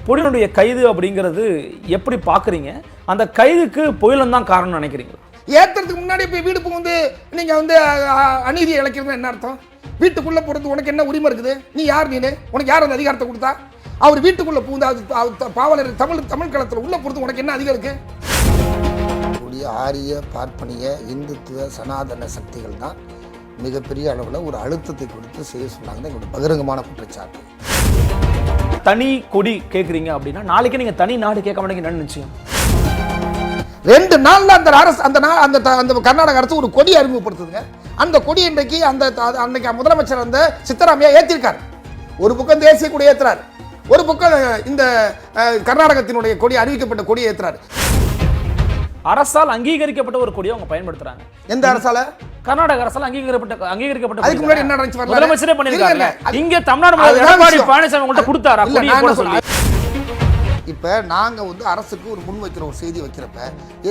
புயலுடைய கைது அப்படிங்கிறது எப்படி பார்க்குறீங்க? அந்த கைதுக்கு புயலும் தான் காரணம் நினைக்கிறீங்களா? ஏற்றுறதுக்கு முன்னாடி போய் வீடு புகுந்து நீங்கள் வந்து அநீதியை இழைக்கிறது என்ன அர்த்தம்? வீட்டுக்குள்ளே போகிறது உனக்கு என்ன உரிமை இருக்குது? நீ யார்? உனக்கு யார் அந்த அதிகாரத்தை கொடுத்தா? அவர் வீட்டுக்குள்ளே புகுந்து அது பாவலர் தமிழ் களத்தில் உள்ள போகிறது உனக்கு என்ன அதிகாரம் இருக்கு? ஆரிய பார்ப்பனிய இந்துத்துவ சனாதன சக்திகள் தான் மிகப்பெரிய அளவில் ஒரு அழுத்தத்தை கொடுத்து செய்ய சொன்னாங்க. எங்களுடைய பகிரங்கமான குற்றச்சாட்டு. தனி கொடி கேட்குறீங்க அப்படின்னா நாளைக்கு நீங்கள் தனி நாடு கேட்க மாட்டேங்க நிச்சயம். 2 நாள்ல அந்த அரசு அந்த கர்நாடக அரசு ஒரு கொடி அறிமுகப்படுத்துதுங்க. அந்த கொடி இன்றைக்கு அன்னைக்கு முதலமைச்சர் அந்த சித்தராமையா ஏற்றிருக்காரு. ஒரு பக்கம் தேசிய கொடி ஏற்றுறாரு, ஒரு பக்கம் இந்த கர்நாடகத்தினுடைய கொடி அறிவிக்கப்பட்ட கொடி ஏற்றுறாரு. அரசால் அங்கீகரிக்கப்பட்ட ஒரு கொடியை அவங்க பயன்படுத்துறாங்க. எந்த அரசால? கர்நாடக அரசால் அங்கீகரிக்கப்பட்ட அதுக்கு முன்னாடி என்ன நடந்துச்சு? முதலமைச்சரே பண்ணிருக்காங்க. இங்க தமிழ்நாடு எடப்பாடி பழனிசாமி உங்கள்ட்ட கொடுத்தாரா கொடியை போட சொல்லி? இப்போ நாங்கள் வந்து அரசுக்கு ஒரு முன் வைக்கிற ஒரு செய்தி வைக்கிறப்ப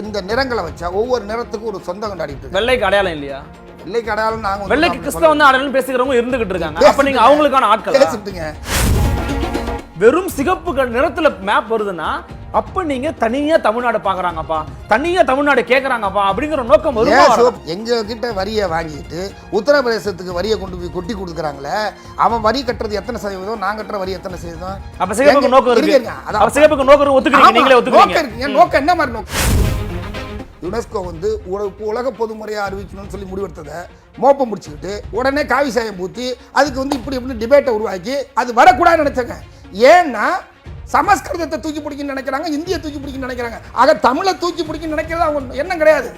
இந்த நிறங்களை வச்சா ஒவ்வொரு நிறத்துக்கும் ஒரு சொந்தம் கொண்டாடிட்டு. வெள்ளைக்கு அடையாளம் இல்லையா? வெள்ளைக்கு அடையாளம் நாங்கள் வெள்ளைக்கு கிறிஸ்தவ வந்து அடையாளம் பேசுகிறவங்க இருந்துகிட்டு இருக்காங்க. அப்ப நீங்க அவங்களுக்கான ஆட்கள் பேசிட்டுங்க. வெறும் சிகப்பு நிறத்துல மேப் வருதுன்னா அப்ப நீங்க தனியா தமிழ்நாடு பாக்குறாங்கப்பா, தனியா தமிழ்நாடு கேட்கறாங்கப்பா அப்படிங்கிற நோக்கம் வரும். எங்க கிட்ட வரியை வாங்கிட்டு உத்தரப்பிரதேசத்துக்கு வரியை கொண்டு போய் கொட்டி கொடுக்குறாங்களே, அவன் வரி கட்டுறது எத்தனை சதவீதம், நான் கட்டுற வரி எத்தனை சதவீதம்? அப்ப சிகப்புக்கு நோக்கம் இருக்கு. அப்ப சிகப்புக்கு நோக்கம் ஒத்துக்கிறீங்க, நீங்களே ஒத்துக்கிறீங்க. நோக்கம் என்ன மாதிரி நோக்கம்? யுனெஸ்கோ வந்து உலக பொதுமுறையை அறிவிக்கணும்னு சொல்லி முடிவெடுத்ததை மோப்பம் முடிச்சுக்கிட்டு உடனே காவி சாயம் பூத்தி அதுக்கு வந்து இப்படி டிபேட்டை உருவாக்கி அது வரக்கூடாதுன்னு நினைச்சாங்க. ஏன்னா சமஸ்கிருதத்தை தூக்கி பிடிக்கணும்னு நினைக்கிறாங்க, இந்தியை தூக்கி பிடிக்கணும்னு நினைக்கிறாங்க. ஆக தமிழை தூக்கி பிடிக்கணும்னு நினைக்கிறது அவங்க எண்ணம் கிடையாது.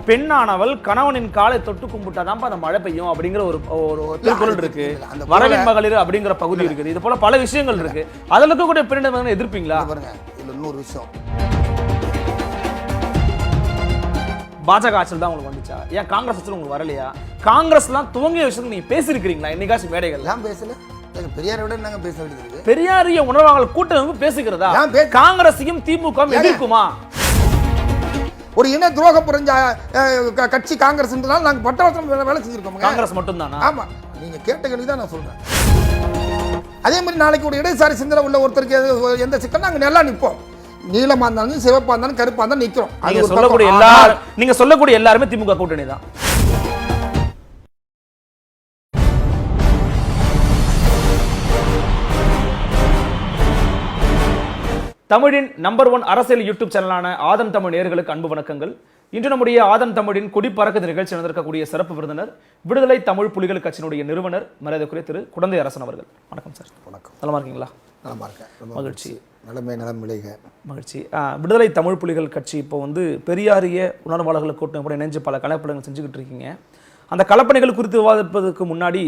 பெண்ணானவள் கணவனின் காலை தொட்டு கும்பிட்டாதான் அந்த மழை பெய்யும் அப்படிங்கிற ஒரு திருக்குறள் இருக்கு. வரவின் மகளிர் அப்படிங்கிற பகுதி இருக்குது. இது போல பல விஷயங்கள் இருக்கு. அதுல இருக்கக்கூடிய பெண்ணிடம் எதிர்ப்பீங்களா? இதுல இன்னொரு விஷயம், பாஜக ஆட்சியில் தான் உங்களுக்கு வந்துச்சா? ஏன் காங்கிரஸ் ஆட்சியில் உங்களுக்கு வரலையா? காங்கிரஸ்லாம் துவங்கிய விஷயத்தை நீங்க பேசியிருக்கிறீங்களா? என்னைக்காச்சும் மேடைகள் எல்லாம் பேசல. பெரியாரோட நாங்க பேச வேண்டியது. பெரியாரிய உணர்வாளர் கூட்டம் பேசுகிறதா? காங்கிரஸையும் திமுக எதிர்க்குமா? ஒரு இன துரோக புரிஞ்ச கட்சி காங்கிரஸ் நாங்க பட்டவர்த்தம் வேலை செஞ்சிருக்கோம். காங்கிரஸ் மட்டும் தானா? ஆமா, நீங்க கேட்ட கேள்வி தான் நான் சொல்றேன். அதே மாதிரி நாளைக்கு ஒரு இடதுசாரி சிந்தனை உள்ள ஒருத்தருக்கு எந்த சிக்கல் நாங்க நல்லா நிற்போம். நீளமா இருந்தாலும் சிவப்பா இருந்தாலும் கருப்பா இருந்தாலும் நிக்கிறோம். நீங்க சொல்லக்கூடிய எல்லாருமே திமுக கூட்டணி தான். தமிழின் நம்பர் 1 அரசியல் யூடியூப் சேனலான ஆதன் தமிழ் நேயர்களுக்கு அன்பு வணக்கங்கள். இன்று நம்முடைய ஆதன் தமிழின் கொடி பறக்குது நிகழ்ச்சி நடந்திருக்கக்கூடிய சிறப்பு விருந்தினர் விடுதலை தமிழ் புலிகள் கட்சியினுடைய நிறுவனர் மரியாதைக்குரிய திரு குடந்தை அரசன் அவர்கள். வணக்கம் சார். வணக்கம். நலமா இருக்கீங்களா? நலமா இருக்கேன். மகிழ்ச்சி. நலம் விளைக. மகிழ்ச்சி. விடுதலை தமிழ் புலிகள் கட்சி இப்போ பெரியாரிய உணர்வாளர்கள் கூட்டம் கூட இணைஞ்சு பல கலப்பணிகள் செஞ்சுக்கிட்டு இருக்கீங்க. அந்த கலப்பணிகள் குறித்து விவாதிப்பதற்கு முன்னாடி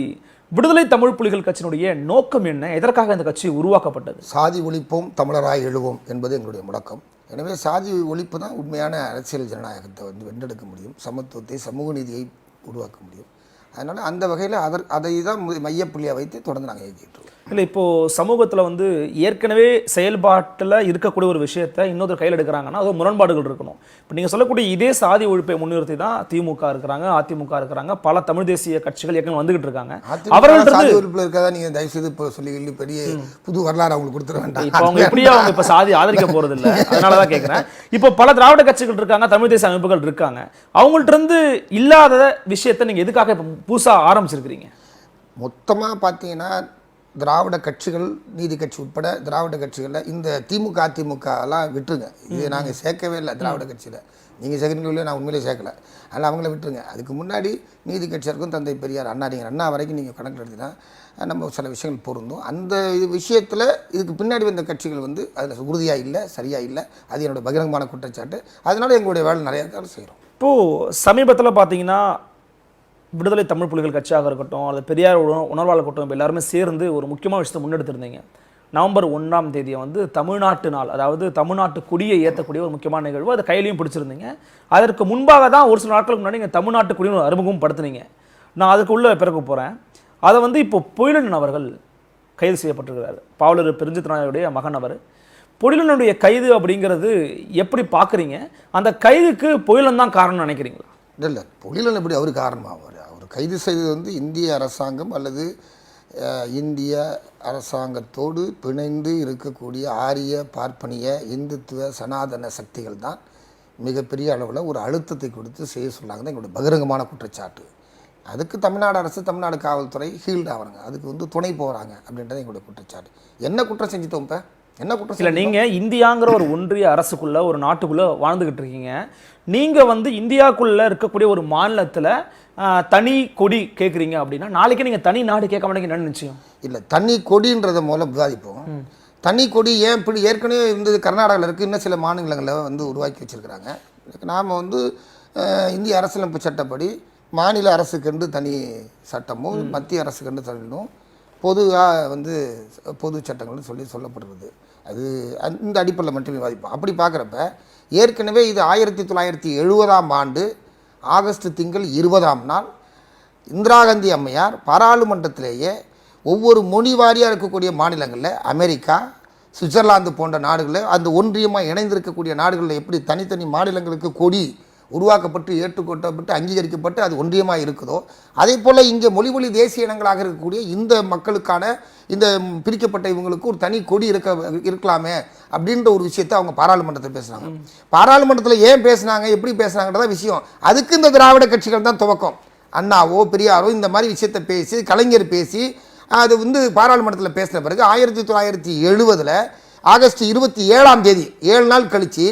விடுதலை தமிழ் புலிகள் கட்சியினுடைய நோக்கம் என்ன? எதற்காக இந்த கட்சி உருவாக்கப்பட்டது? சாதி ஒழிப்போம், தமிழராய் எழுவோம் என்பது எங்களுடைய முழக்கம். எனவே சாதி ஒழிப்பு தான் உண்மையான அரசியல் ஜனநாயகத்தை வென்றெடுக்க முடியும், சமத்துவத்தை சமூக நீதியை உருவாக்க முடியும். அதனால் அந்த வகையில் அதை தான் மையப்புள்ளியாக வைத்து தொடர்ந்து நாங்கள் இயக்கிட்டு இருக்கோம். இல்லை, இப்போது சமூகத்தில் ஏற்கனவே செயல்பாட்டில் இருக்கக்கூடிய ஒரு விஷயத்தை இன்னொரு கையில் எடுக்கிறாங்கன்னா அது முரண்பாடுகள் இருக்கணும். இப்போ நீங்கள் சொல்லக்கூடிய இதே சாதி ஒழிப்பை முன்னிறுத்தி தான் திமுக இருக்கிறாங்க, அதிமுக இருக்கிறாங்க, பல தமிழ் தேசிய கட்சிகள் ஏற்கனவே வந்துகிட்டு இருக்காங்க. அவர்கள் சாதி ஒழிப்பில் இருக்கதா நீங்கள் தயவுசெய்து இப்போ சொல்லி பெரிய புது வரலாறு அவங்களுக்கு கொடுத்துட வேண்டாம். இப்போ அவங்க எப்படியா அவங்க இப்போ சாதி ஆதரிக்க போகிறது இல்லை, அதனால தான் கேட்குறேன். இப்போ பல திராவிட கட்சிகள் இருக்காங்க, தமிழ் தேசிய அமைப்புகள் இருக்காங்க, அவங்கள்ட்ட இருந்து இல்லாத விஷயத்தை நீங்கள் எதுக்காக இப்போ புதுசாக ஆரம்பிச்சிருக்கிறீங்க? மொத்தமாக பார்த்தீங்கன்னா திராவிட கட்சிகள், நீதி கட்சி உட்பட திராவிட கட்சிகளில் இந்த திமுக அதிமுகலாம் விட்டுருங்க. இது நாங்கள் சேர்க்கவே இல்லை திராவிட கட்சியில். நீங்கள் சேர்க்கறீங்களோ நான் உண்மையிலே சேர்க்கல. அதனால் அவங்கள விட்டுருங்க. அதுக்கு முன்னாடி நீதி கட்சியாருக்கும் தந்தை பெரியார் அண்ணா வரைக்கும் நீங்கள் கணக்கில் எடுத்தீங்கன்னா நம்ம சில விஷயங்கள் பொருந்தும். அந்த விஷயத்தில் இதுக்கு பின்னாடி வந்த கட்சிகள் அதில் உறுதியாக இல்லை, சரியாக இல்லை. அது என்னோட பகிரங்கமான குற்றச்சாட்டு. அதனால எங்களுடைய வேலை நிறையா காலம் செய்கிறோம். இப்போது சமீபத்தில் பார்த்தீங்கன்னா விடுதலை தமிழ் புலிகள் கட்சியாக இருக்கட்டும் அல்லது பெரியார் உணர்வாளர் கூட்டம் எல்லாருமே சேர்ந்து ஒரு முக்கியமான விஷயத்தை முன்னெடுத்திருந்தீங்க. நவம்பர் 1ஆம் தேதியை தமிழ்நாட்டு நாள், அதாவது தமிழ்நாட்டு கொடியை ஏற்றக்கூடிய ஒரு முக்கியமான நிகழ்வு. அதை கையிலையும் பிடிச்சிருந்தீங்க. அதற்கு முன்பாக தான் ஒரு சில நாட்களுக்கு முன்னாடி நீங்கள் தமிழ்நாட்டு கொடியை அறிமுகம் படுத்துனீங்க. நான் அதுக்குள்ளே பிறகு போகிறேன். அதை இப்போ பொழிலன் அவர்கள் கைது செய்யப்பட்டிருக்கிறார். பாவலர் பெருஞ்சித்ராயுடைய மகன் அவர். பொழிலனுடைய கைது அப்படிங்கிறது எப்படி பார்க்குறீங்க? அந்த கைதுக்கு பொழிலன் தான் காரணம் நினைக்கிறீங்களா? இல்லை, பொழிலன் எப்படி அவர் காரணமாவார்? அவர் கைது செய்தது இந்திய அரசாங்கம் அல்லது இந்திய அரசாங்கத்தோடு பிணைந்து இருக்கக்கூடிய ஆரிய பார்ப்பனிய இந்துத்துவ சனாதன சக்திகள் தான் மிகப்பெரிய அளவில் ஒரு அழுத்தத்தை கொடுத்து செய்ய சொன்னாங்க தான் எங்களுடைய பகிரங்கமான குற்றச்சாட்டு. அதுக்கு தமிழ்நாடு அரசு தமிழ்நாடு காவல்துறை ஹீல்டு ஆகிறாங்க, அதுக்கு துணை போகிறாங்க அப்படின்றது எங்களுடைய குற்றச்சாட்டு. என்ன குற்றம் செஞ்சுட்டோம் இப்போ? என்ன குற்றம் இல்லை, நீங்கள் இந்தியாங்கிற ஒரு ஒன்றிய அரசுக்குள்ள ஒரு நாட்டுக்குள்ளே வாழ்ந்துக்கிட்டு இருக்கீங்க. நீங்கள் இந்தியாவுக்குள்ளே இருக்கக்கூடிய ஒரு மாநிலத்தில் தனி கொடி கேட்குறீங்க அப்படின்னா நாளைக்கு நீங்கள் தனி நாடு கேட்க மாட்டேங்க நிச்சயம் இல்லை. தனி கொடின்றதை மூலம் விவாதிப்போம். தனி கொடி ஏன் இப்படி ஏற்கனவே இருந்தது கர்நாடகாவில் இருக்குது, இன்னும் சில மாநிலங்களில் உருவாக்கி வச்சுருக்கிறாங்க. நாம் இந்திய அரசியலமைப்பு சட்டப்படி மாநில அரசுக்கென்று தனி சட்டமும் மத்திய அரசுக்கென்று தனியும் பொதுவாக பொது சட்டங்கள்னு சொல்லப்படுறது. அது இந்த அடிப்படையில் மட்டும் விவாதிப்போம். அப்படி பார்க்குறப்ப ஏற்கனவே இது 1970ஆம் ஆண்டு ஆகஸ்ட் திங்கள் 20ஆம் நாள் இந்திரா காந்தி அம்மையார் பாராளுமன்றத்திலேயே ஒவ்வொரு மொழி வாரியாக இருக்கக்கூடிய மாநிலங்களில் அமெரிக்கா, சுவிட்சர்லாந்து போன்ற நாடுகளில் அந்த ஒன்றியமாக இணைந்திருக்கக்கூடிய நாடுகளில் எப்படி தனித்தனி மாநிலங்களுக்கு கொடி உருவாக்கப்பட்டு ஏற்றுக்கொள்ளப்பட்டு அங்கீகரிக்கப்பட்டு அது ஒன்றியமாக இருக்குதோ, அதே போல் இங்கே மொழி தேசிய இனங்களாக இருக்கக்கூடிய இந்த மக்களுக்கான இந்த பிரிக்கப்பட்ட இவங்களுக்கு ஒரு தனி கொடி இருக்கலாமே அப்படின்ற ஒரு விஷயத்தை அவங்க பாராளுமன்றத்தில் பேசுனாங்க. பாராளுமன்றத்தில் ஏன் பேசுனாங்க, எப்படி பேசுனாங்கன்றதான் விஷயம். அதுக்கு இந்த திராவிட கட்சிகள் தான் துவக்கம். அண்ணாவோ பெரியாரோ இந்த மாதிரி விஷயத்தை பேசி, கலைஞர் பேசி அது பாராளுமன்றத்தில் பேசின பிறகு 1970 ஆகஸ்ட் 27ஆம் தேதி 7 நாள் கழித்து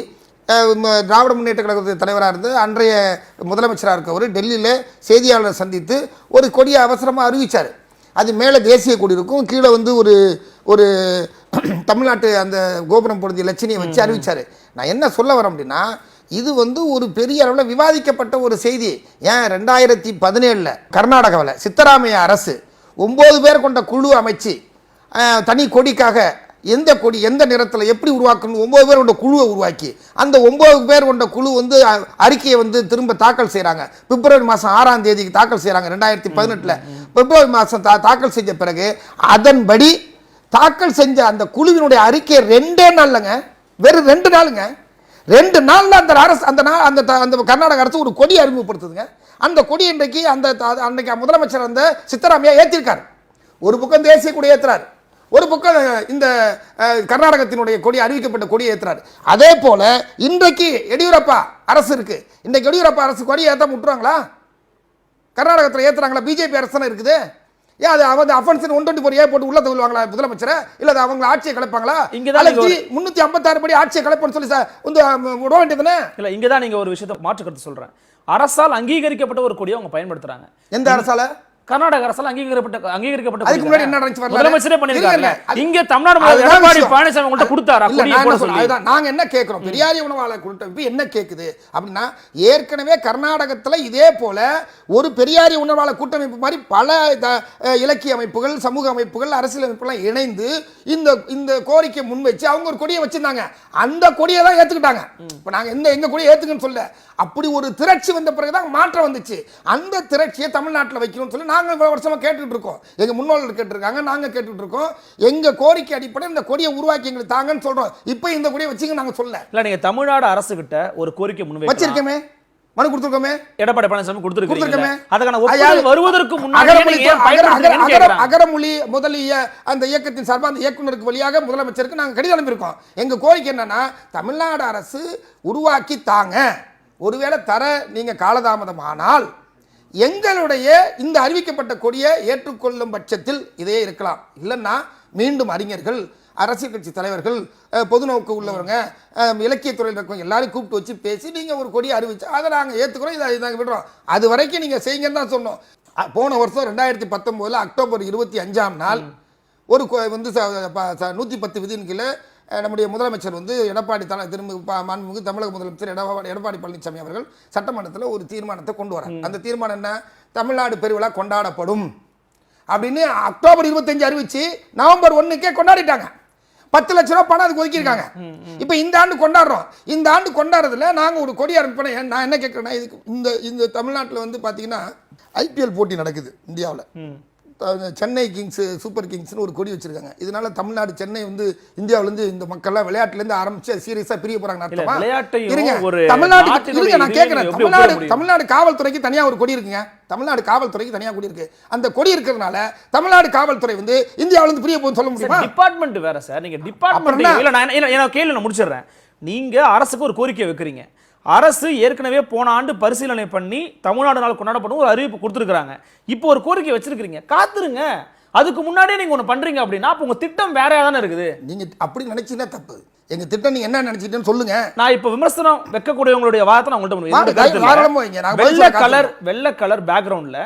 திராவிட முன்னேற்ற கழகத்தின் தலைவராக இருந்து அன்றைய முதலமைச்சராக இருக்கவர் டெல்லியில் செய்தியாளரை சந்தித்து ஒரு கொடியை அவசரமாக அறிவித்தார். அது மேலே தேசிய கொடி இருக்கும், கீழே ஒரு ஒரு தமிழ்நாட்டு அந்த கோபுரம் பொருந்திய லட்சணியை வச்சு அறிவித்தார். நான் என்ன சொல்ல வரேன் அப்படின்னா, இது ஒரு பெரிய அளவில் விவாதிக்கப்பட்ட ஒரு செய்தி. ஏன் 2017 கர்நாடகாவில் சித்தராமையா அரசு 9 பேர் கொண்ட குழு அமைச்சு தனி கொடிக்காக எந்த கொடி எந்த நிறத்தில் எப்படி உருவாக்கணும் 9 பேர் கொண்ட குழுவை உருவாக்கி அந்த 9 பேர் கொண்ட குழு அறிக்கையை திரும்ப தாக்கல் செய்கிறாங்க. பிப்ரவரி மாதம் 6ஆம் தேதிக்கு தாக்கல் செய்கிறாங்க. 2018 பிப்ரவரி மாதம் தாக்கல் செஞ்ச பிறகு அதன்படி தாக்கல் செஞ்ச அந்த குழுவினுடைய அறிக்கை 2 நாள்லங்க, வெறும் 2 நாளுங்க, 2 நாள்ல அந்த அரசு அந்த கர்நாடக அரசு ஒரு கொடி அறிமுகப்படுத்துதுங்க. அந்த கொடி இன்றைக்கு அன்றைக்கு முதலமைச்சர் சித்தராமையா ஏற்றிருக்காரு. ஒரு பக்கம் தேசிய கொடி ஏற்றுறாரு, ஒரு பக்கம் இந்த கர்நாடகத்தினுடைய கொடி அறிவிக்கப்பட்ட கொடியை ஏற்றுறாரு. அதே போல இன்றைக்கு எடியூரப்பா அரசு இருக்கு. இன்றைக்கு எடியூரப்பா அரசு கொடியை ஏற்ற விட்டுருவாங்களா? கர்நாடகத்தில் ஏற்றுறாங்களா? பிஜேபி அரசு தானே இருக்குது. ஏன் அது அஃபென்ஸ் 124 போட்டு உள்ள தள்ளுவாங்களா முதலமைச்சரை? இல்லை அது அவங்க ஆட்சியை கலைப்பாங்களா? 356 படி ஆட்சியை கலைப்பன்னு சொல்லி விட வேண்டியதுன்னு இல்லை. இங்கே தான் நீங்கள் ஒரு விஷயத்தை மாற்று கருத்து சொல்கிறேன். அரசால் அங்கீகரிக்கப்பட்ட ஒரு கொடியை அவங்க பயன்படுத்துறாங்க. எந்த அரசால? கர்நாடக அரசால் அங்கீகரிக்கப்பட்ட அதுக்கு முன்னாடி என்ன நடந்துச்சு முதலமைச்சரே பண்ணிருக்காங்க. இங்க தமிழ்நாடு எடப்பாடி பழனிசாமி உங்கள்ட்ட கொடுத்தாரா? நாங்க என்ன கேட்கிறோம், பெரியாரிய உணவாளர் கூட்டமைப்பு என்ன கேக்குது அப்படின்னா, ஏற்கனவே கர்நாடகத்துல இதே போல ஒரு பெரியாரிய உணவாளர் கூட்டமைப்பு மாதிரி பல இலக்கிய அமைப்புகள், சமூக அமைப்புகள், அரசியல் அமைப்புகள் இணைந்து இந்த கோரிக்கை முன்வச்சு அவங்க ஒரு கொடியை வச்சிருந்தாங்க. அந்த கொடியை தான் ஏத்துக்கிட்டாங்க. இப்ப நாங்க எங்க கொடியை ஏத்துக்குன்னு சொல்ல, அப்படி ஒரு திரட்சி வந்த பிறகுதான் மாற்றம் வந்துச்சு. அந்த திரட்சியை தமிழ்நாட்டில் வைக்கணும்னு சொல்லி நாங்கள் இவ்வளவு வருஷமா கேட்டுட்டு இருக்கோம். எங்க முன்னோர்கள் கேட்டிருக்காங்க, நாங்க கேட்டுட்டு இருக்கோம். எங்க கோரிக்கை அடிப்படை இந்த கொடியை உருவாக்கி எங்களுக்கு தாங்கன்னு சொல்றோம். இப்போ இந்த கொடியை வச்சுங்க நாங்க சொல்ல இல்ல. நீங்க தமிழ்நாடு அரசு கிட்ட ஒரு கோரிக்கை முன்வை வச்சிருக்கோமே, மனு கொடுத்திருக்கோமே, எடப்பாடி பழனிசாமி கொடுத்திருக்கோமே. அதுக்கான ஒப்புதல் வருவதற்கு முன்னாடி அகரமொழி முதலிய அந்த இயக்கத்தின் சார்பாக அந்த இயக்குநருக்கு வழியாக முதலமைச்சருக்கு நாங்கள் கடிதம் அனுப்பியிருக்கோம். எங்க கோரிக்கை என்னன்னா, தமிழ்நாடு அரசு உருவாக்கி தாங்க. ஒருவேளை தர நீங்க காலதாமதம் ஆனால் எங்களுடைய இந்த அறிவிக்கப்பட்ட கொடியை ஏற்றுக்கொள்ளும் பட்சத்தில் இதே இருக்கலாம். இல்லைன்னா மீண்டும் அறிஞர்கள், அரசியல் கட்சி தலைவர்கள், பொதுநோக்கு உள்ளவங்க, இலக்கியத்துறையில் இருக்கவங்க எல்லாரும் கூப்பிட்டு வச்சு பேசி நீங்கள் ஒரு கொடியை அறிவிச்சு அதை நாங்கள் ஏற்றுக்கிறோம், இதை நாங்கள் விடுறோம். அது வரைக்கும் நீங்கள் செய்யுங்கன்னு தான் சொன்னோம். போன வருஷம் 2019 அக்டோபர் 25ஆம் நாள் ஒரு 110 விதியின் கீழே நம்முடைய முதலமைச்சர் எடப்பாடி மாண்புமிகு தமிழக முதலமைச்சர் எடப்பாடி பழனிசாமி அவர்கள் சட்டமன்றத்தில் ஒரு தீர்மானத்தை கொண்டு வரார். அந்த தீர்மானம் என்ன? தமிழ்நாடு பெருவிழா கொண்டாடப்படும் அப்படின்னு அக்டோபர் 25 அறிவிச்சு நவம்பர் 1க்கே கொண்டாடிட்டாங்க. 10 லட்சம் ரூபாய் பணம் அதுக்கு ஒதுக்கியிருக்காங்க. இப்போ இந்த ஆண்டு கொண்டாடுறோம். இந்த ஆண்டு கொண்டாடுறதுல நாங்கள் ஒரு கொடி ஆரம்பிப்போம். நான் என்ன கேட்குறேன்னா, இதுக்கு இந்த தமிழ்நாட்டில் பார்த்தீங்கன்னா IPL போட்டி நடக்குது இந்தியாவில். சென்னை கிங்ஸ் சூப்பர் கிங்ஸ்னு ஒரு கொடி வச்சிருக்காங்க. இதனால தமிழ்நாடு சென்னை வந்து இந்தியாவிலேருந்து இந்த மக்கள்லாம் விளையாட்டுலேருந்து ஆரம்பிச்சு சீரியஸாக பிரிய போறாங்க அர்த்தமா? இருங்க, தமிழ்நாட்டுக்கு நான் கேட்குறேன், தமிழ்நாடு காவல்துறைக்கு தனியாக ஒரு கொடி இருக்குங்க. தமிழ்நாடு காவல்துறைக்கு தனியாக கொடி இருக்கு. அந்த கொடி இருக்கிறதுனால தமிழ்நாடு காவல்துறை வந்து இந்தியாவிலேருந்து பிரிய போகுதுன்னு சொல்ல முடியுமா? டிபார்ட்மெண்ட் வேற சார். நீங்க டிபார்ட்மெண்ட் கேள்வி நான் முடிச்சிடுறேன். நீங்க அரசுக்கு ஒரு கோரிக்கை வைக்கிறீங்க. அரசு ஏற்கனவே போன ஆண்டு பரிசீலனை பண்ணி தமிழ்நாடு நாள் கொண்டாடப்படும் ஒரு அறிவிப்பு கொடுத்துருக்காங்க. இப்போ ஒரு கோரிக்கை வச்சிருக்கீங்க, காத்துருங்க. அதுக்கு முன்னாடியே நீங்க ஒண்ணு பண்றீங்க அப்படின்னா அப்ப உங்க திட்டம் வேறையா தானே இருக்குது. நீங்க அப்படி நினைச்சீங்கன்னா தப்பு. எங்க திட்டம் நீங்க என்ன நினைச்சிட்டேன்னு சொல்லுங்க. நான் இப்ப விமர்சனம் வைக்கக்கூடியவங்களுடைய வாதத்தை நான் உங்கள்கிட்ட வெள்ளை கலர் பேக்ரவுண்ட்ல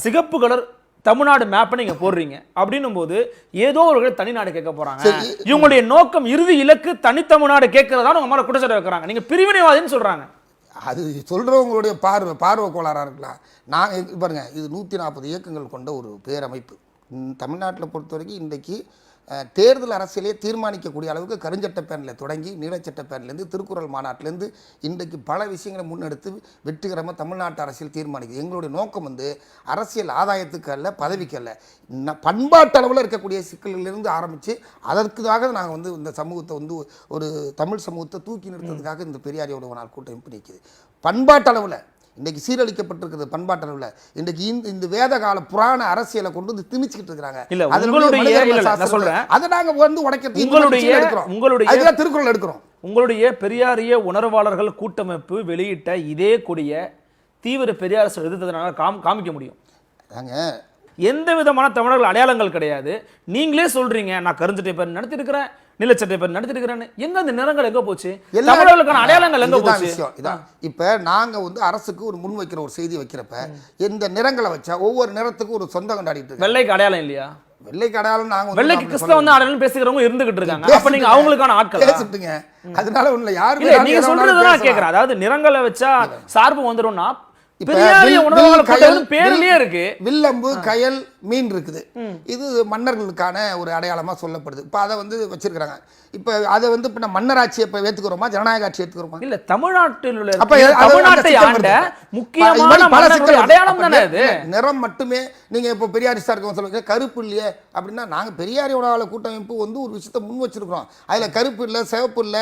சிகப்பு கலர் தமிழ்நாடு மேப்பை நீங்க போடுறீங்க அப்படின்னும் போது ஏதோ ஒரு தனிநாடு கேட்க போறாங்க. இவங்களுடைய நோக்கம் இறுதி இலக்கு தனித்தமிழ்நாடு கேட்கறதா உங்க மேல குற்றச்சாட்டு வைக்கிறாங்க. நீங்க பிரிவினைவாதின்னு சொல்றாங்க. அது சொல்றவங்களுடைய பார்வை கோளாறா இருக்கலாம். நான் பாருங்க, இது 140 இயக்கங்கள் கொண்ட ஒரு பேரமைப்பு. தமிழ்நாட்டில் பொறுத்த வரைக்கும் இன்றைக்கு தேர்தல் அரசியலே தீர்மானிக்கக்கூடிய அளவுக்கு கருஞ்சட்ட பேனில் தொடங்கி நீலச்சட்ட பேன்லேருந்து திருக்குறள் மாநாட்டிலேருந்து இன்றைக்கு பல விஷயங்களை முன்னெடுத்து வெற்றிகரமாக தமிழ்நாட்டு அரசியல் தீர்மானிக்குது. எங்களுடைய நோக்கம் வந்து அரசியல் ஆதாயத்துக்கு அல்ல, பதவிக்கு அல்ல, பண்பாட்டு அளவில் இருக்கக்கூடிய சிக்கல்களிலிருந்து ஆரம்பித்து அதற்காக நாங்கள் வந்து இந்த சமூகத்தை வந்து ஒரு தமிழ் சமூகத்தை தூக்கி நிறுத்துறதுக்காக இந்த பெரியார் உழவு நாள் கூட்டமைப்பு நிற்குது. பண்பாட்டு அளவில் இன்றைக்கி சீரழிக்கப்பட்டிருக்கிறது. பண்பாட்டு அளவில் இன்றைக்கு இந்த வேத கால புராண அரசியலை கொண்டு வந்து திணிச்சுக்கிட்டு இருக்கிறாங்க. அதை நாங்கள் வந்து உடைக்கிறோம், திருக்குறள் எடுக்கிறோம். உங்களுடைய பெரியாரிய உணர்வாளர்கள் கூட்டமைப்பு வெளியிட்ட இதே கொடிய தீவிர பெரியார் எதிர்த்ததுனால காமிக்க முடியும். எந்த விதமான தமிழர்கள் அடையாளங்கள் கிடையாது. நீங்களே சொல்றீங்க நான் கருஞ்சட்டை பேர் நடத்திருக்கிறேன், நிலச்சட்டை பேர் நடத்திருக்கிறேன்னு. எங்க அந்த நிறங்கள் எங்க போச்சு? தமிழர்களுக்கான அடையாளங்கள் எங்க போச்சு? இப்ப நாங்க வந்து அரசுக்கு ஒரு முன் வைக்கிற ஒரு செய்தி வைக்கிறப்ப இந்த நிறங்களை வச்சா ஒவ்வொரு நிறத்துக்கும் ஒரு சொந்தம் கொண்டாடிட்டு இருக்கு. வெள்ளைக்கு அடையாளம் இல்லையா? வெள்ளைக்கு அடையாளம் நாங்க வெள்ளைக்கு கிறிஸ்தவ வந்து அடையாளம் பேசுகிறவங்க இருந்துகிட்டு இருக்காங்க. அப்ப நீங்க அவங்களுக்கான ஆட்கள் பேசிட்டுங்க. அதனால ஒண்ணு யாரு நீங்க சொல்றது நான் கேக்குறேன். அதாவது நிறங்களை வச்சா சார்பு வந்துடும்னா வில்லம்பு கயல் மீன் இருக்குது. இது மன்னர்களுக்கான ஒரு அடையாளமா சொல்லப்படுது. இப்ப அதை வந்து வச்சிருக்காங்க. இப்ப அதை வந்து இப்ப மன்னராட்சியை இப்ப ஏத்துக்கிறோமா, ஜனநாயக ஆட்சி ஏத்துக்கிறோமா? இல்ல, தமிழ்நாட்டில் உள்ள தமிழ்நாட்டை ஆண்ட முக்கியமான அடையாளம் தானே அது. நிறம் மட்டுமே நீங்க இப்ப பெரியாரிஸ்டா இருக்கவங்க சொல்லுங்க கருப்பு இல்லையே அப்படின்னா, நாங்க பெரியாரியோட கூட்டமைப்பு வந்து ஒரு விஷயத்தை முன் வச்சிருக்கிறோம். அதுல கருப்பு இல்ல, சிவப்பு இல்ல,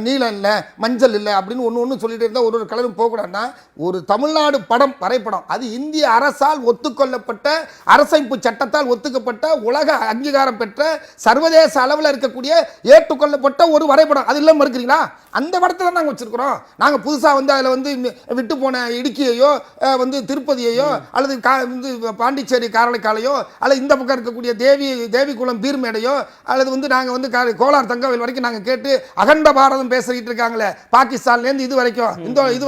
நீலம் இல்ல, மஞ்சள் இல்ல அப்படின்னு ஒண்ணு சொல்லிட்டு இருந்தா ஒரு கலரும் போகக்கூடாதுன்னா, ஒரு தமிழ்நாடு படம் வரைபடம் அது இந்திய அரசால் ஒத்துக்கொள்ளப்பட்ட அரசமைப்பு சட்டத்தால் ஒத்துக்கப்பட்ட உலக அங்கீகாரம் பெற்ற சர்வதேச அளவில் இருக்கக்கூடிய ஏற்றுக்கொள்ளப்பட்ட ஒரு வரைபடம். அது இல்லாம இருக்கிறீங்களா? அந்த படத்தை தான் நாங்கள் வச்சிருக்கிறோம். நாங்கள் புதுசாக வந்து அதில் வந்து விட்டு போன இடுக்கியையோ வந்து திருப்பதியையோ அல்லது வந்து பாண்டிச்சேரி காரளைக்காலையோ அல்லது இந்த பக்கம் இருக்கக்கூடிய தேவிகுளம் பீர்மேடையோ அல்லது வந்து நாங்கள் வந்து கோலார் தங்கவேல் வரைக்கும் நாங்கள் கேட்டு அகண்ட பாரதம் பேசிட்டு இருக்காங்களே பாகிஸ்தான்லேருந்து இது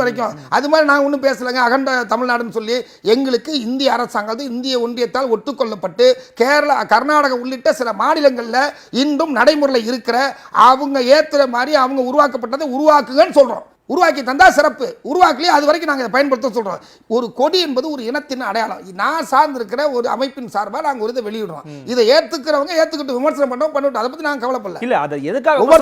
வரைக்கும் அது மாதிரி நாங்கள் ஒன்றும் பேசலைங்க. அகண்ட தமிழ்நாடுன்னு சொல்லி எங்களுக்கு இந்திய அரசாங்கம் இந்திய ஒன்றியத்தால் ஒத்துக்கொள்ளப்பட்டு கேரளா, கர்நாடகா உள்ளிட்ட சில மாநிலங்களில் இன்றும் நடைமுறையில் இருக்கிற அவங்க ஏற்றுற மாதிரி அவங்க உருவாக்கப்பட்டதை உருவாக்குங்கன்னு சொல்றோம். உருவாக்கி தந்தா சிறப்பு, உருவாக்கலையே அது வரைக்கும் நாங்கள் பயன்படுத்த சொல்றோம். ஒரு கொடி என்பது ஒரு இனத்தின் அடையாளம். நான் சார்ந்திருக்கிற ஒரு அமைப்பின் சார்பாக நாங்கள் ஒரு இதை வெளியிடுறோம். இதை ஏத்துக்கிறவங்க ஏத்துக்கிட்டு விமர்சனம் பண்ணிட்டு அதை பத்தி நாங்கள் கவலைப்படல. இல்ல, அதை எதுக்காக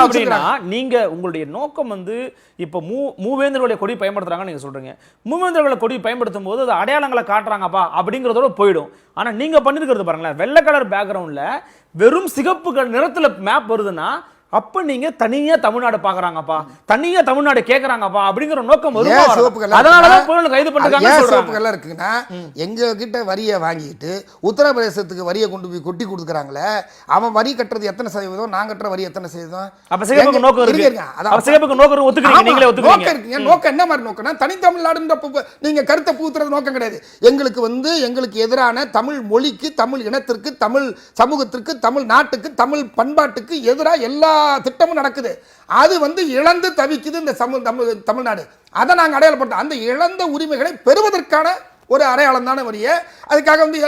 அப்படின்னா நீங்க உங்களுடைய நோக்கம் வந்து இப்ப மூவேந்தர்களுடைய கொடி பயன்படுத்துறாங்கன்னு நீங்க சொல்றீங்க. மூவேந்தர்களை கொடி பயன்படுத்தும் போது அது அடையாளங்களை காட்டுறாங்கப்பா அப்படிங்கறதோட போயிடும். ஆனா நீங்க பண்ணிருக்கிறது பாருங்களேன், வெள்ளை கலர் பேக்ரவுண்ட்ல வெறும் சிகப்பு நிறத்துல மேப் வருதுன்னா அப்ப நீங்க தனியா தமிழ்நாடு பாக்குறாங்கப்பா, தனியா தமிழ்நாடு கேக்குறாங்கப்பா அப்படிங்கிற நோக்கம் வரும். அதனாலதான் கைது பண்றாங்க இருக்குன்னா எங்க கிட்ட வரியை வாங்கிட்டு உத்தரப்பிரதேசத்துக்கு வரியை கொண்டு போய் கொட்டி கொடுக்குறாங்களே, அவன் வரி கட்டுறது எத்தனை சதவீதம், நான் கட்டுற வரி எத்தனை சதவீதம்? அப்ப சிகப்புக்கு நோக்கம் இருக்கு. சிகப்புக்கு நோக்கம் ஒத்துக்கிறீங்க, நீங்களே ஒத்துக்கிறீங்க. நோக்கம் என்ன மாதிரி நோக்கம்னா தனித்தமிழ்நாடுன்ற நீங்க கருத்தை பூத்துறது நோக்கம் கிடையாது. எங்களுக்கு எதிரான தமிழ் மொழிக்கு, தமிழ் இனத்திற்கு, தமிழ் சமூகத்திற்கு, தமிழ் நாட்டுக்கு, தமிழ் பண்பாட்டுக்கு எதிராக எல்லா திட்டமும் நடக்குது. அது வந்து இழந்து தவிக்குது இந்த தமிழ்நாடு. அதை நாங்கள் அடையாளப்படுத்த அந்த இழந்த உரிமைகளை பெறுவதற்கான ஒரு அடையாளம் தானே வரிய. அதுக்காக வந்து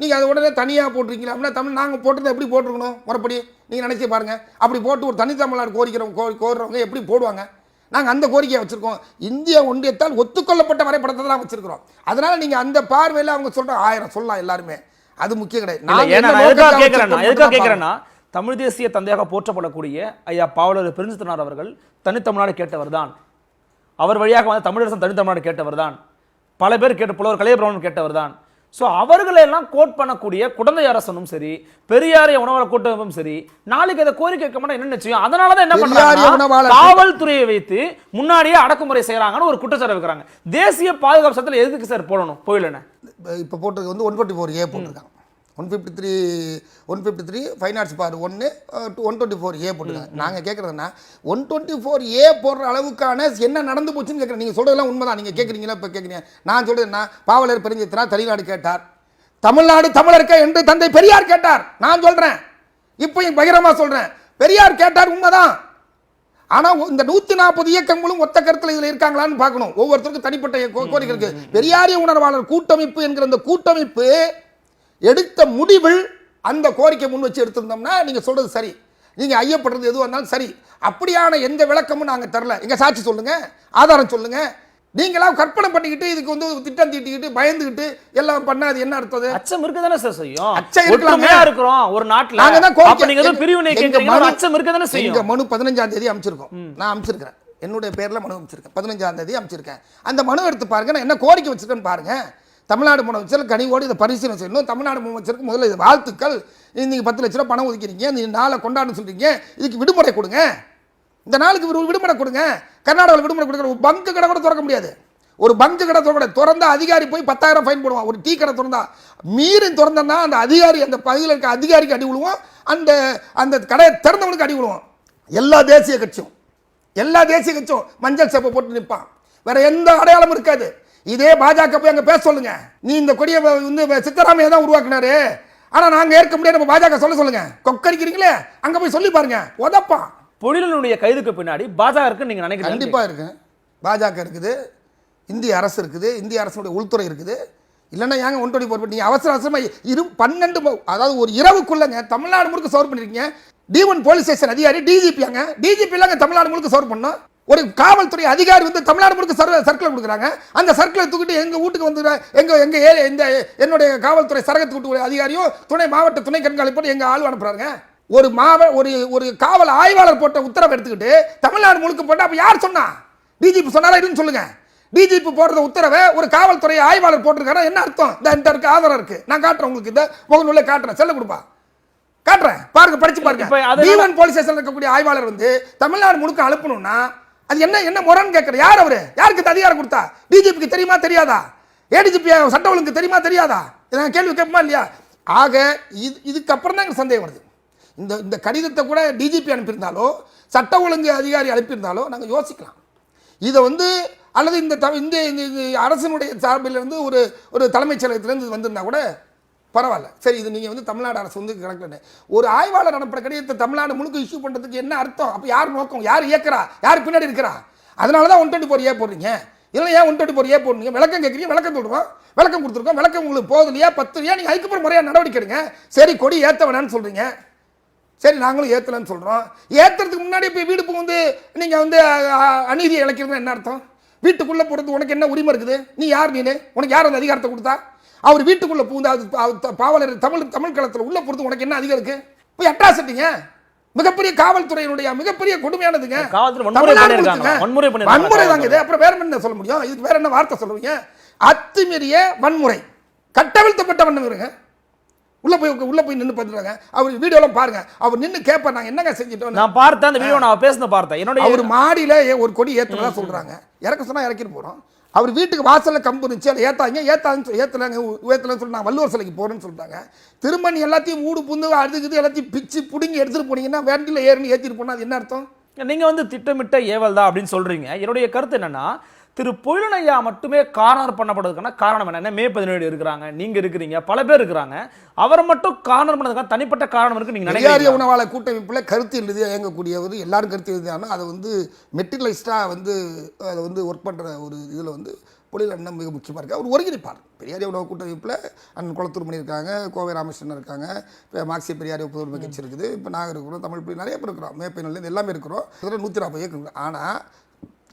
நீங்க அதை உடனே தனியாக போட்டிருக்கீங்களா அப்படின்னா, தமிழ் நாங்கள் போட்டது எப்படி போட்டிருக்கணும் முறைப்படி நீங்க நினைச்சு பாருங்க. அப்படி போட்டு ஒரு தனி தமிழ்நாடு கோருறவங்க எப்படி போடுவாங்க? நாங்கள் அந்த கோரிக்கையை வச்சிருக்கோம். இந்திய ஒன்றியத்தால் ஒத்துக்கொள்ளப்பட்ட வரைபடத்தை தான் வச்சிருக்கிறோம். அதனால நீங்க அந்த பார்வையில் அவங்க சொல்ற 1000 சொல்லலாம் எல்லாருமே, அது முக்கியம் கிடையாது. தமிழ் தேசிய தந்தையாக போற்றப்படக்கூடிய ஐயா பாவலர் பெருஞ்சித்திரனார் அவர்கள் தனித்தமிழ்நாடு கேட்டவர் தான். அவர் வழியாக வந்து தமிழரசன் தனித்தமிழ்நாடு கேட்டவர் தான். பல பேர் புலவர் கலையபிரமணன் கேட்டவர் தான். ஸோ அவர்களை எல்லாம் கோட் பண்ணக்கூடிய குடந்தை அரசனும் சரி, பெரியாரிய உணவாளர் கூட்டமைப்பும் சரி, நாளைக்கு அதை கோரிக்கை வைக்க மாட்டா என்ன நிச்சயம்? அதனாலதான் என்ன பண்றாங்க, காவல்துறையை வைத்து முன்னாடியே அடக்குமுறை செய்யறாங்கன்னு ஒரு குற்றச்சாட்டு வைக்கிறாங்க. தேசிய பாதுகாப்பு சட்டத்தில் எதுக்கு சார் போடணும்? போயிலன்னு இப்போ போட்டது வந்து 124A போட்டிருக்காங்க. 153 ஃபைன் ஆர்ட்ஸ் பார் 1 124A போட்டுருக்காங்க. நாங்கள் கேட்குறதுன்னா 124A போடுற அளவுக்கான என்ன நடந்து போச்சுன்னு கேட்குறேன். நீங்கள் சொல்கிறதெல்லாம் உண்மைதான். நீங்கள் கேட்குறீங்களா? இப்போ கேட்குறீங்க. நான் சொல்கிறேன்னா பாவலர் பெருஞ்சித்திரனார் தனிநாடு கேட்டார், தமிழ்நாடு தமிழர்க்க என்று தந்தை பெரியார் கேட்டார். நான் சொல்கிறேன், இப்பயும் பகிரமாக சொல்கிறேன், பெரியார் கேட்டார், உண்மைதான். ஆனால் இந்த 140 இயக்கங்களும் ஒத்த கருத்தில் இதில் இருக்காங்களான்னு பார்க்கணும். ஒவ்வொருத்தருக்கும் தனிப்பட்ட கோரிக்கை இருக்கு. பெரியாரிய உணர்வாளர் கூட்டமைப்பு என்கிற அந்த கூட்டமைப்பு எடுத்த முடிவில் அந்த கோரிக்கை முன் வச்சு எடுத்திருந்தோம்னா நீங்க சொல்றது சரி, நீங்க ஐயப்படுறது எதுவாக இருந்தாலும் சரி. அப்படியான எந்த விளக்கமும் நாங்க தரல. எங்க சாட்சி சொல்லுங்க, ஆதாரம் சொல்லுங்க. நீங்களா கற்பனை பண்ணிக்கிட்டு இதுக்கு வந்து திட்டம் தீட்டிக்கிட்டு பயந்துகிட்டு எல்லாம் பண்ணாது என்ன அர்த்தம்? அச்சம் இருக்கதானே சார் செய்யும். அச்சம் இருக்கலாமே இருக்கிறோம் ஒரு நாட்டுல. அப்ப நீங்க ஏதோ பிரிவினை கேக்குறீங்க, அச்சம் இருக்கதானே செய்யும். எங்க மனு 15ஆம் தேதி அமைச்சிருக்கோம். நான் அமைச்சிருக்கேன், என்னுடைய பேர்ல மனு அமைச்சிருக்கேன். 15ஆம் தேதி அமைச்சிருக்கேன். அந்த மனு எடுத்து பாருங்க, நான் என்ன கோரிக்கை வச்சிருக்கேன்னு பாருங்க. தமிழ்நாடு முதலமைச்சர் கனிவோடு இதை பரிசீலனை செய்யணும். தமிழ்நாடு முதலமைச்சருக்கு முதல்ல இது வாழ்த்துக்கள். நீங்கள் 10 லட்ச ரூபா பணம் ஒதுக்கிறீங்க, இந்த நாளை கொண்டாடுன்னு சொல்றீங்க, இதுக்கு விடுமுறை கொடுங்க. இந்த நாளுக்கு விடுமுறை கொடுங்க. கர்நாடகாவில் விடுமுறை கொடுக்குற ஒரு பங்கு கடை கூட திறக்க முடியாது. ஒரு பங்கு கடை திறந்தா அதிகாரி போய் 10,000 ஃபைன் போடுவான். ஒரு டீ கடை திறந்தா மீறி திறந்தா அந்த அதிகாரி, அந்த பகுதியில் இருக்க அதிகாரிக்கு அடி விழுவோம், அந்த அந்த கடையை திறந்தவனுக்கு அடி விழுவோம். எல்லா தேசிய கட்சியும் மஞ்சள் சேப்பை போட்டு நிற்பான். வேற எந்த அடையாளமும் இருக்காது. இதே பாஜக போய் அங்க பேச சொல்லுங்க, நீ இந்த கொடியை வந்து சித்தராமையா தான் உருவாக்குனாரு, ஆனா நாங்க ஏற்க முடியாது, நம்ம பாஜக சொல்லுங்க, கொக்கரிக்கிறீங்களே, அங்க போய் சொல்லி பாருங்க, உதப்பான். பொழிலனுடைய கைதுக்கு பின்னாடி பாஜக இருக்கு நீங்க நினைக்கிறீங்க? கண்டிப்பா இருக்கு. பாஜக இருக்குது, இந்திய அரசு இருக்குது, இந்திய அரசுடைய உள்துறை இருக்குது. இல்லைன்னா ஏங்க 124 நீங்க அவசரமா 12 அதாவது ஒரு இரவுக்குள்ளங்க தமிழ்நாடு முழுக்க சோர் பண்ணிருக்கீங்க. D1 போலீஸ் ஸ்டேஷன் அதிகாரி டிஜிபி இல்லங்க தமிழ்நாடு முழுக்க சோர் பண்ணோம். ஒரு காவல்துறை அதிகாரி வந்து தமிழ்நாடு முழுக்க சர்க்குலர் கொடுக்குறாங்க. அந்த சர்க்குலர் தூக்கிட்டு எங்க வீட்டுக்கு வந்து எங்க இந்த என்னுடைய காவல்துறை சரகத்துக்கு அதிகாரியும் துணை மாவட்ட துணை கண்காணிப்பு எங்க ஆள் அனுப்புறாங்க. ஒரு காவல் ஆய்வாளர் போட்ட உத்தரவை எடுத்துக்கிட்டு தமிழ்நாடு முழுக்க போட்டா அப்ப யார் சொன்னா? டிஜிபி சொன்னாரா? இதுன்னு சொல்லுங்க. டிஜிபி போடுற உத்தரவை ஒரு காவல்துறை ஆய்வாளர் போட்டிருக்காரு, என்ன அர்த்தம்? இந்த இருக்கு, ஆதாரம் இருக்கு, நான் காட்டுறேன் உங்களுக்கு, இந்த முகநூல்ல காட்டுறேன், செல்ல கொடுப்பா காட்டுறேன், பாருங்க, படிச்சு பாருங்க. D1 போலீஸ் ஸ்டேஷன்ல இருக்கக்கூடிய ஆய்வாளர் வந்து தமிழ்நாடு முழுக்க அனுப்பணும்னா அது என்ன முறைன்னு கேட்கற? யார் அவரு? யாருக்கு அதிகாரம் கொடுத்தா? டிஜிபிக்கு தெரியுமா தெரியாதா? ஏடிஜிபி சட்ட ஒழுங்கு தெரியுமா தெரியாதா? இதை கேள்வி கேட்போமா இல்லையா? ஆக இதுக்கு அப்புறம் தான் எனக்கு சந்தேகம் வருது. இந்த கடிதத்தை கூட டிஜிபி அனுப்பியிருந்தாலோ சட்ட ஒழுங்கு அதிகாரி அனுப்பியிருந்தாலோ நாங்கள் யோசிக்கலாம். இதை வந்து அல்லது இந்த அரசினுடைய சார்பிலிருந்து ஒரு தலைமைச் செயலகத்திலிருந்து வந்திருந்தா கூட பரவாயில்ல, சரி, இது நீங்கள் வந்து தமிழ்நாடு அரசு வந்து கணக்கு ஒரு ஆய்வாளர் அனுப்புற கடிதத்தை தமிழ்நாடு முழுக்க இஷ்யூ பண்ணுறதுக்கு என்ன அர்த்தம்? அப்போ யார் நோக்கம்? யார் இயக்கிறா? யார் பின்னாடி இருக்கிறா? அதனால தான் 124A போடுறீங்க. இல்லை ஏன் 124A போடுறீங்க? விளக்கம் கேட்குறீங்க, விளக்கம் சொல்கிறோம், விளக்கம் கொடுத்துருக்கோம், விளக்கம் உங்களுக்கு போகலையா 10 இல்லையா? நீங்கள் அதுக்கப்புறம் முறையாக நடவடிக்கை எடுங்க. சரி, கொடி ஏற்ற வேணான்னு சொல்கிறீங்க, சரி நாங்களும் ஏற்றலன்னு சொல்கிறோம். ஏற்றுறதுக்கு முன்னாடி இப்போ வீடு வந்து நீங்கள் வந்து அநீதியை இழைக்கிறது என்ன அர்த்தம்? வீட்டுக்குள்ளே போகிறது உனக்கு என்ன உரிமை இருக்குது? நீ யார்? உனக்கு யார் அந்த அதிகாரத்தை கொடுத்தா? அவர் வீட்டுக்குள்ள பூந்து பாவலர் தமிழ் களத்தில் உள்ள பொறுத்து உனக்கு என்ன அதிகம் இருக்கு? போய் அட்ராசிட்டிங்க. மிகப்பெரிய காவல்துறையினுடைய மிகப்பெரிய கொடுமையானதுங்க. வன்முறை தாங்க இது. அப்புறம் வேற என்ன சொல்ல முடியும்? இதுக்கு வேற என்ன வார்த்தை சொல்லுவீங்க? அத்துமீறிய வன்முறை, கட்டவிழ்த்தப்பட்ட வன்முறைங்க. உள்ள போய் நின்று பார்த்துறாங்க. அவர் வீடியோலாம் பாருங்க. அவர் நின்று கேட்பார், நாங்க என்னங்க செஞ்சிட்டோம். நான் பார்த்தேன் அந்த வீடியோ, நான் பேசின பார்த்தேன். என்னோட அவர் மாடியில ஒரு கொடி ஏத்துறதா சொல்றாங்க. இறக்க சொன்னா இறக்கிட்டு போறோம். அவர் வீட்டுக்கு வாசல்ல கம்பு இருந்துச்சு, அதை ஏத்தலன்னு சொல்லி நான் வள்ளுவர் சிலைக்கு போறேன்னு சொல்லிட்டாங்க. திரும்ப நீ எல்லாத்தையும் மூடு புந்து அதுக்கு எல்லாத்தையும் பிச்சு புடுங்கி எடுத்துட்டு போனீங்கன்னா வேண்டில ஏறினு ஏற்றிட்டு போனா அது என்ன அர்த்தம்? நீங்க வந்து திட்டமிட்ட ஏவல் தான் அப்படின்னு சொல்றீங்க. என்னுடைய கருத்து என்னன்னா, திரு பொழிலன் ஐயா மட்டுமே கார்னர் பண்ணப்படுறதுக்கான காரணம் என்ன? மே 17 இருக்கிறாங்க, நீங்க இருக்கிறீங்க, பல பேர் இருக்கிறாங்க. அவரை மட்டும் கார்னர் பண்ணதுக்கான தனிப்பட்ட காரணம் இருக்கு நீங்க நினைக்கிறீங்க? உணவாளர் கூட்டமைப்புல கருத்து எழுதி இயங்கக்கூடியவர் எல்லாரும் கருத்து எழுதினா அதை வந்து மெட்டீரியலைஸ்டா வந்து அதை வந்து ஒர்க் பண்ற ஒரு இதுல வந்து பொழிலன் மிக முக்கியமா இருக்கு. அவர் ஒருங்கிணைப்பார். பெரியாரிய உணவு கூட்டமைப்புல அண்ணன் குளத்தூர் மணி இருக்காங்க, கோவை ராமகிருஷ்ணன் இருக்காங்க, மார்க்சிய பெரியாரிய புதுமை கட்சி இருக்குது, இப்போ நாங்கள் இருக்கிறோம், தமிழ் புலி நிறைய பேர் இருக்கிறோம், மே 17 எல்லாமே இருக்கிறோம், 140 இயக்கம். ஆனா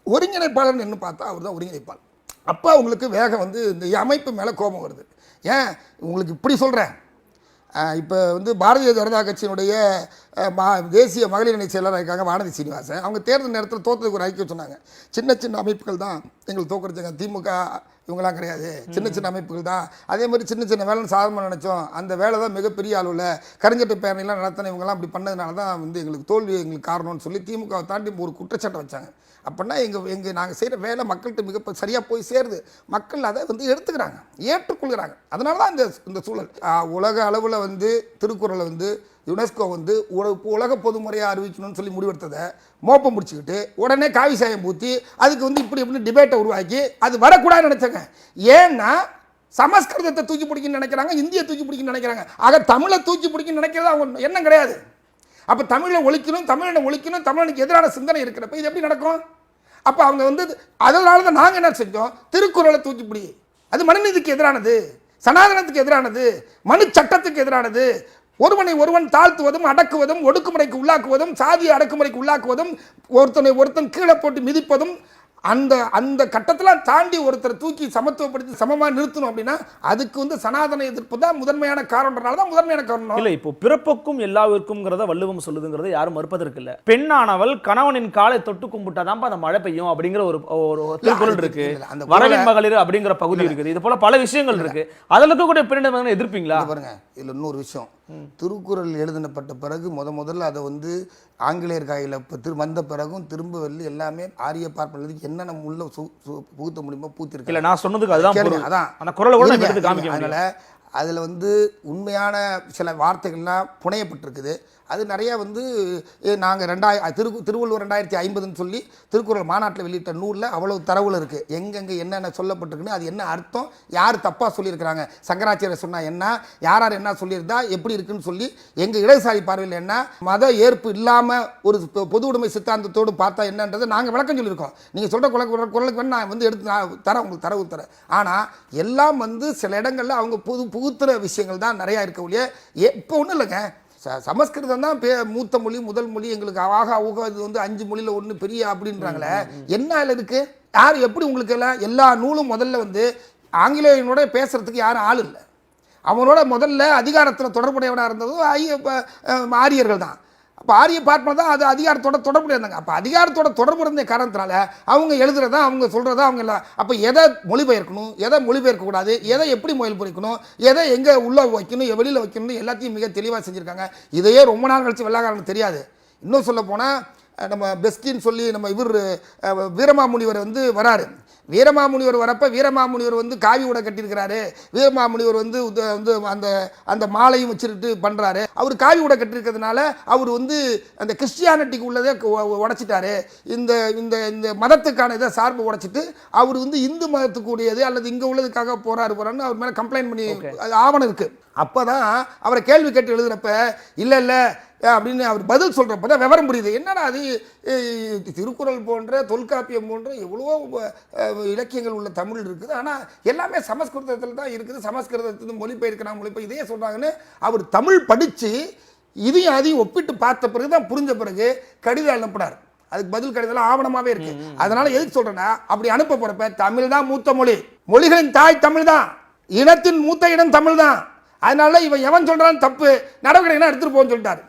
ஒருங்கிணைப்பாளர் என்ன பார்த்தா அவர் தான் ஒருங்கிணைப்பாளர். அப்போ உங்களுக்கு வேகம் வந்து இந்த அமைப்பு மேலே கோபம் வருது. ஏன் உங்களுக்கு இப்படி சொல்கிறேன்? இப்போ வந்து பாரதிய ஜனதா கட்சியினுடைய தேசிய மகளிர் அணி செயலராக இருக்காங்க வானதி சீனிவாசன். அவங்க தேர்தல் நேரத்தில் தோற்றதுக்கு ஒரு ஐக்கியம் சொன்னாங்க. சின்ன சின்ன அமைப்புகள் தான் எங்களுக்கு தோக்கடிச்சாங்க, திமுக இவங்களாம் கிடையாது, சின்ன சின்ன அமைப்புகள் தான். அதே மாதிரி சின்ன சின்ன வேலைன்னு சாதமாக நினச்சோம், அந்த வேலை தான் மிகப்பெரிய அளவில் கருஞ்சட்டை பேரணிலாம் நடத்தின இவங்கெல்லாம் அப்படி பண்ணதுனால தான் வந்து எங்களுக்கு தோல்வி எங்களுக்கு காரணம்னு சொல்லி திமுகவை தாண்டி ஒரு குற்றச்சாட்டை வச்சாங்க. அப்படின்னா நாங்கள் செய்கிற வேலை மக்கள்கிட்ட மிக சரியாக போய் சேருது, மக்கள் அதை வந்து எடுத்துக்கிறாங்க, ஏற்றுக்கொள்கிறாங்க. அதனால தான் இந்த சூழல். உலக அளவில் வந்து திருக்குறளை வந்து யுனெஸ்கோ வந்து உலக பொதுமுறையாக அறிவிக்கணும்னு சொல்லி முடிவெடுத்ததை மோப்பம் முடிச்சுக்கிட்டு உடனே காவி சாயம் பூத்தி அதுக்கு வந்து இப்படி டிபேட்டை உருவாக்கி அது வரக்கூடாதுன்னு நினச்சாங்க. ஏன்னா சமஸ்கிருதத்தை தூக்கி பிடிக்கணும்னு நினைக்கிறாங்க, இந்தியை தூக்கி பிடிக்கணும்னு நினைக்கிறாங்க. ஆக தமிழை தூக்கி பிடிக்கணும்னு நினைக்கிறது அவங்க எண்ணம் கிடையாது. அப்போ தமிழை ஒழிக்கணும், தமிழனுக்கு எதிரான சிந்தனை இருக்கிறப்ப இது எப்படி நடக்கும்? அப்போ அவங்க வந்து அதனால தான் நாங்கள் என்ன செஞ்சோம், திருக்குறளை தூக்கி பிடி, அது மனுநீதிக்கு எதிரானது, சனாதனத்துக்கு எதிரானது, மனு சட்டத்துக்கு எதிரானது, ஒருவன் தாழ்த்துவதும் அடக்குவதும் ஒடுக்குமுறைக்கு உள்ளாக்குவதும் சாதிய அடக்குமுறைக்கு உள்ளாக்குவதும் ஒருத்தன் கீழே போட்டு மிதிப்பதும் அந்த கட்டத்தில் தாண்டி ஒருத்தரை தூக்கி சமத்துவப்படுத்தி சமமாக நிறுத்தணும் அப்படின்னா அதுக்கு வந்து சனாதன எதிர்ப்பு தான் முதன்மையான காரணம்னால தான் முதன்மையான காரணம். இல்லை, இப்போ பிறப்புக்கும் எல்லாருக்கும்ங்கிறத வள்ளுவம் சொல்லுதுங்கிறத யாரும் மறுப்பதற்கு இல்லை. பெண்ணானவள் கணவனின் காலை தொட்டு கும்பிட்டாதான் அந்த மழை பெய்யும் அப்படிங்கிற ஒரு திருக்குறள் இருக்கு, வரவின் மகளிர் அப்படிங்கிற பகுதி இருக்குது, இது போல பல விஷயங்கள் இருக்கு. அதில் இருக்கக்கூடிய பெண்ணிடம் எதிர்ப்பீங்களா? பாருங்க, இதுல இன்னொரு விஷயம், திருக்குறள் எழுதப்பட்ட பிறகு முதல்ல அதை வந்து ஆங்கிலேயர் கையில் வந்த பிறகும் திரும்ப வெளில எல்லாமே ஆரிய பார்ப்பனதுக்கு என்னென்ன உள்ள புகுத்த முடியுமோ பூத்திருக்கு. இல்லை, நான் சொன்னதுக்கு அதுதான் அதான் அந்த குறளை கூட எடுத்து காமிக்க. அதனால அதில் வந்து உண்மையான சில வார்த்தைகள்லாம் புனையப்பட்டிருக்குது. அது நிறையா வந்து நாங்கள் திருவள்ளுவர் 2050ன்னு சொல்லி திருக்குறள் மாநாட்டில் வெளியிட்ட நூலில் அவ்வளவு தரவுல இருக்குது. எங்கெங்கே என்னென்ன சொல்லப்பட்டிருக்குன்னு, அது என்ன அர்த்தம், யார் தப்பாக சொல்லியிருக்கிறாங்க, சங்கராச்சாரியர் சொன்னால் என்ன, யார் என்ன சொல்லியிருந்தா எப்படி இருக்குன்னு சொல்லி எங்கள் இடதுசாரி பார்வையில் என்ன, மத ஏற்பு இல்லாமல் ஒரு பொது உடைமை சித்தாந்தத்தோடு பார்த்தா என்னன்றதை நாங்கள் விளக்கம் சொல்லியிருக்கோம். நீங்கள் சொல்கிற குரலுக்கு வேணும் நான் வந்து எடுத்து நான் தரேன், உங்களுக்கு தரவு தரேன். ஆனால் எல்லாம் வந்து சில இடங்களில் அவங்க புகுத்துற விஷயங்கள் தான் நிறையா இருக்க ஒழிய இப்போ ஒன்றும் இல்லைங்க. சமஸ்கிருதம் தான் மூத்த மொழி, முதல் மொழி, எங்களுக்கு ஆக இது வந்து 5 மொழியில் 1 பெரிய அப்படின்றாங்களே, என்ன அதில் இருக்குது? யார் எப்படி உங்களுக்கு எல்லாம் எல்லா நூலும் முதல்ல வந்து ஆங்கிலேயனோட பேசுறதுக்கு யாரும் ஆள் இல்லை. அவனோட முதல்ல அதிகாரத்தில் தொடர்புடையவனாக இருந்ததும் ஆரியர்கள் தான். அப்போ ஆரிய பார்ப்பன தான் அது அதிகாரத்தோட தொடர்புடைய இருந்தாங்க. அப்போ அதிகாரத்தோட தொடர்பு இருந்த காரணத்தினால அவங்க எழுதுறதா, அவங்க சொல்கிறதா, அவங்க எல்லாம். அப்போ எதை மொழிபெயர்க்கணும், எதை மொழிபெயர்க்கக்கூடாது, எதை எப்படி மொழிபெயர்க்கணும், எதை எங்கே உள்ளே வைக்கணும், வெளியில் வைக்கணும், எல்லாத்தையும் மிக தெளிவாக செஞ்சுருக்காங்க. இதையே ரொம்ப நாள் கழிச்சு வெள்ளாக்காரனுக்கு தெரியாது. இன்னும் சொல்ல போனால் நம்ம பெஸ்டின்னு சொல்லி நம்ம வீரமாமுனிவர் வந்து வராரு. வீரமாமுனிவர் வரப்போ வீரமாமுனிவர் வந்து காவி உடை கட்டியிருக்கிறாரு. வீரமாமுனிவர் வந்து அந்த மாலையும் வச்சுட்டு பண்ணுறாரு. அவர் காவி உடை கட்டியிருக்கிறதுனால அவர் வந்து அந்த கிறிஸ்டியானிட்டிக்கு உள்ளதே உடைச்சிட்டாரு. இந்த இந்த மதத்துக்கான இதை சார்பு உடைச்சிட்டு அவர் வந்து இந்து மதத்துக்கு உடையது அல்லது இங்கே உள்ளதுக்காக போறாருன்னு அவர் மேலே கம்ப்ளைண்ட் பண்ணி ஆவணம் இருக்குது. அப்போ தான் அவரை கேள்வி கேட்டு எழுதுகிறப்ப இல்லை அப்படின்னு அவர் பதில் சொல்கிறப்ப தான் விவரம் புரியுது. என்னடா அது திருக்குறள் போன்ற தொல்காப்பியம் போன்ற எவ்வளவோ இலக்கியங்கள் உள்ள தமிழ் இருக்குது, ஆனால் எல்லாமே சமஸ்கிருதத்தில் தான் இருக்குது, சமஸ்கிருதத்தில் மொழிபெயர்க்கிறாங்க, இதையே சொல்கிறாங்கன்னு அவர் தமிழ் படித்து இதையும் அதையும் ஒப்பிட்டு பார்த்த பிறகு தான் புரிஞ்ச பிறகு கடிதம் அனுப்பினார். அதுக்கு பதில் கடிதம் ஆவணமாகவே இருக்கு. அதனால எதுக்கு சொல்கிறேன்னா, அப்படி அனுப்ப போகிறப்ப தமிழ் தான் மூத்த மொழி, மொழிகளின் தாய் தமிழ் தான், இனத்தின் மூத்த இடம் தமிழ் தான், அதனால இவன் எவன் சொல்கிறான்னு தப்பு நடவடிக்கை எடுத்துகிட்டு போன்னு சொல்லிட்டாரு.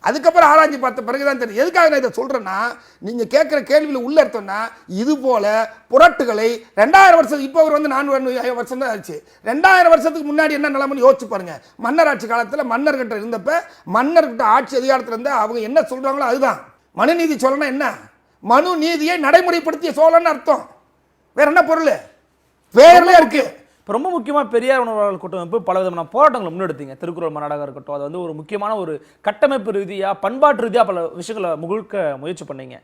அதுக்கப்புறம் ஆராய்ச்சி பார்த்த பிறகுதான் தெரியும். எதுக்காக நான் இதை சொல்கிறேன்னா, நீங்கள் கேட்குற கேள்வியில் உள்ள எடுத்தோம்னா இது போல புரட்டுகளை 2000 வருஷம், இப்போ அவர் வந்து 4 வருஷம் தான் ஆச்சு, 2000 வருஷத்துக்கு முன்னாடி என்ன நிலைமைன்னு யோசிச்சு பாருங்க. மன்னர் ஆட்சி காலத்தில் மன்னர்கிட்ட இருந்தப்ப மன்னர்கிட்ட ஆட்சி அதிகாரத்தில் இருந்தால் அவங்க என்ன சொல்கிறாங்களோ அதுதான் மனு நீதி. சொல்லணும் என்ன, மனு நீதியை நடைமுறைப்படுத்திய சோழன்னு அர்த்தம், வேற என்ன பொருள், பேர்ல இருக்கு. ரொம்ப முக்கியமாக பெரியார் உணர்வாளர் கூட்டமைப்பு பல விதமான போராட்டங்களை முன்னெடுத்தீங்க. திருக்குறள் மாநாடாக இருக்கட்டும், அது வந்து ஒரு முக்கியமான ஒரு கட்டமைப்பு ரீதியாக பண்பாட்டு ரீதியாக பல விஷயங்களை முழுக்க முயற்சி பண்ணீங்க.